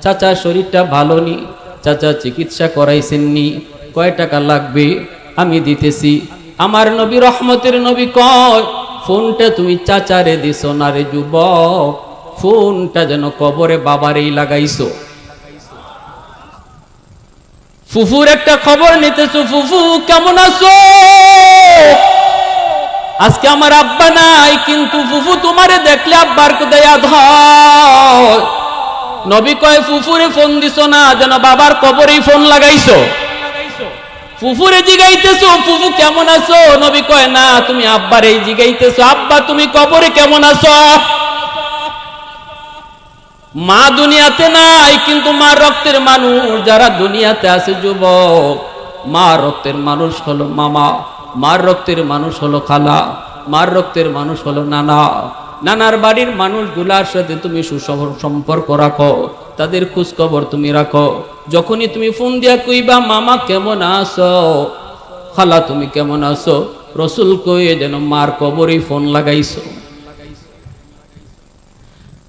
চাচা শরীরটা ভালো নি, চাচা চিকিৎসা করাইছেননি, কয় টাকা লাগবে আমি দিতেছি। আমার নবী রহমতের নবী কয়, ফোনটা তুমি চাচারে দিছো না রে যুবক, ফোনটা যেন কবরে বাবারেই লাগাইছো। ফুফুর একটা খবর নিতেছো, ফুফু কেমন আছো, আজকে আমার আব্বা নাই কিন্তু ফুফু তোমারে দেখলে আব্বার কোথায় আধ হয়, নবী কয় ফুফুরে ফোন দিছো না, যেন বাবার কবরেই ফোন লাগাইছো। ফুফুরে জিগাইতেছো ফুফু কেমন আছো, নবী কয় না তুমি আব্বারে জিগাইতেছো আব্বা তুমি কবরে কেমন আছো। মা দুনিয়াতে নাই, কিন্তু মা রক্তের মানুষ যারা দুনিয়াতে আছে যুবক, মা রক্তের মানুষ হলো মামা, মার রক্তের মানুষ হলো খালা, মার রক্তের মানুষ হলো নানা। নানার বাড়ির মানুষগুলার সাথে তুমি সুসম্পর্ক রাখো, তাদের খোঁজ খবর তুমি রাখো। যখনই তুমি ফোন দিয়া কইবা মামা কেমন আছো, খালা তুমি কেমন আছো, রসুল কয়ে যেন মার কবরে ফোন লাগাইছো।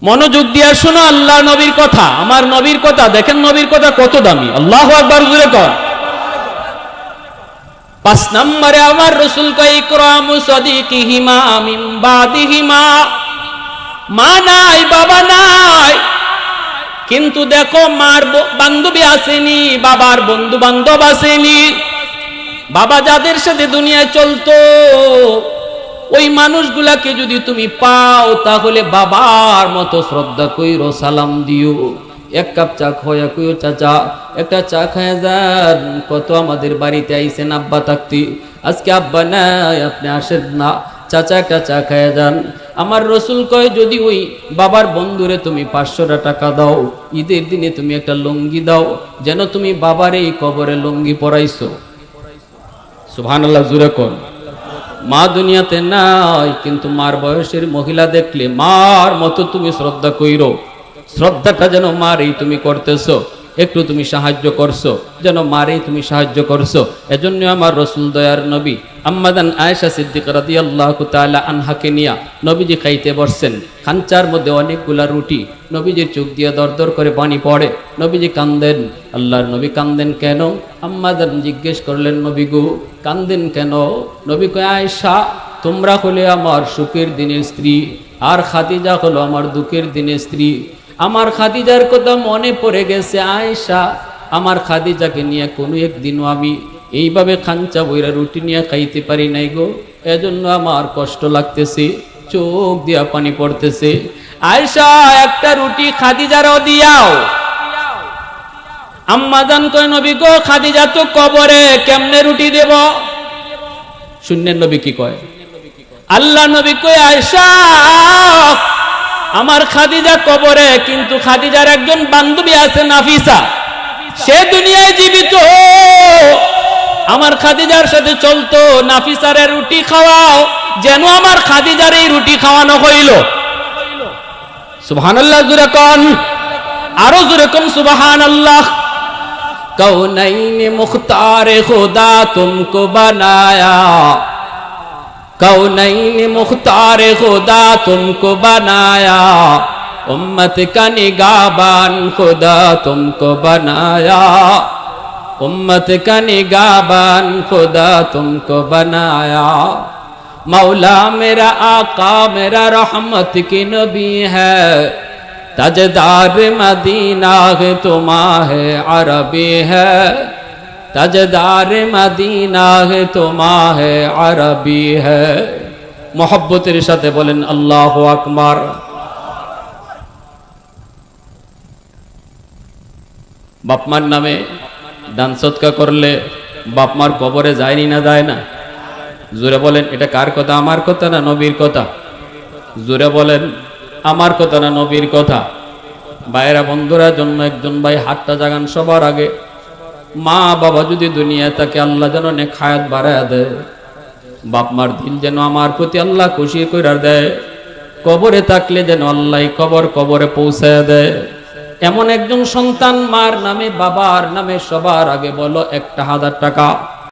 মনোযোগ দিয়া শোনো আল্লাহ নবীর কথা, আমার নবীর কথা। দেখেন নবীর কথা কত দামি, আল্লাহু আকবার জোরে কর। 5 নম্বরে আমার রসুল কয় ইকরামু সাদিকিহিমা মিন বাদিহিমা। মা নাই বাবা নাই, কিন্তু দেখো মার বান্ধবী আসেনি, বাবার বন্ধু বান্ধব আসেনি। বাবা যাদের সাথে দুনিয়ায় চলতো ওই মানুষগুলাকে যদি তুমি পাও, তাহলে বাবার মতো শ্রদ্ধা কইরো, সালাম দিও। 1 কাপ চা খাওয়া কইও চাচা একটা চা খায় যান। কত আমাদের বাড়িতে আইছেন আব্বা থাকতে, আজকে আব্বা নাই আপনি আসেন না, চাচা একটা চা খায় যান। আমার রসুল কয় যদি ওই বাবার বন্ধুরে তুমি 500 টাকা দাও, ঈদের দিনে তুমি একটা লুঙ্গি দাও, যেন তুমি বাবার এই কবরে লুঙ্গি পরাইছো। সুবহানাল্লাহ জোরে কোন। মা দুনিয়াতে নাই, কিন্তু মার বয়সের মহিলা দেখলে মার মতো তুমি শ্রদ্ধা কইরো। শ্রদ্ধাটা যেন মারেই তুমি করতেছো, একটু তুমি সাহায্য করছো, যেন মারেই তুমি সাহায্য করছো। এজন্য আমার রসুল দয়ার নবী আম্মাদান আয়েশা সিদ্দিকা রাদিয়াল্লাহু তাআলা আনহাকে নিয়া নবীজি খাইতে বসছেন। খাঞ্চার মধ্যে অনেকগুলা রুটি, নবীজির চোখ দিয়ে দরদর করে পানি পড়ে, নবীজি কান্দেন। আল্লাহর নবী কান্দেন কেন? আম্মাদান জিজ্ঞেস করলেন নবী গো কান্দেন কেন? নবী কয় আয়েশা তোমরা হলে আমার সুখের দিনের স্ত্রী, আর খাদিজা হলো আমার দুঃখের দিনের স্ত্রী। আমার খাদিজার কথা মনে পড়ে গেছে আয়েশা, আমার খাদিজাকে নিয়ে কোনো একদিনও আমি এইভাবে খাঞ্চা বইরা রুটি নিয়ে খাইতে পারি নাই গো, এজন্য আমার কষ্ট লাগতেছে, চোখ দিয়া পানি পড়তেছে। আয়েশা একটা রুটি খাদিজারও দিয়াও। আম্মাজান কয় নবী গো খাদিজা তো কবরে, কেমনে রুটি দেব? শুনলেন নবী কি কয়? আল্লাহ নবী কয় আয়েশা আমার খাদিজা কবরে, কিন্তু খাদিজার একজন বান্ধবী আছে নাফিসা, সে দুনিয়ায় জীবিত, আমার খাদিজার সাথে চলতো, নাফিসারে রুটি খাওয়াও, যেন আমার খাদিজার এই রুটি খাওয়ানো হইল। সুবহানাল্লাহ জোরে কোন, আরো জোরে কোন সুবহানাল্লাহ। কৌনাইনে মুখতারে খুদা তুমকো বানায়া, कौनैन मुख्तार खुदा तुमको बनाया, उम्मत का निगाहबान खुदा तुमको बनाया, उम्मत का निगाहबान खुदा तुमको बनाया। मौला मेरा आका मेरा रहमत की नबी है, ताजदार मदीना है तुम्हारे अरबी है, ताजदार मदीना है तुम्हारे अरबी है। मोहब्बतेर साथे बोलेन अल्लाहु আকবার। বাপমার নামে দান সদকা করলে বাপমার কবরে যায়নি না যায় না? জোরে বলেন এটা কার কথা? আমার কথা না নবীর কথা? জোরে বলেন আমার কথা না নবীর কথা? ভাইরা বন্ধুরা জন্য একজন ভাই হাতটা জাগান সবার আগে। মা বাবা যদি দুনিয়ায় থাকে আল্লাহ যেন নেক হায়াত বাড়ায় দেয়, বাপ মার দিল যেন আমার প্রতি আল্লাহ খুশি কইরা দেয়, কবরে থাকলে যেন আল্লাহ কবরে পৌঁছায় দেয়। এমন একজন সন্তান মার নামে বাবার নামে সবার আগে বলো 1000 টাকা।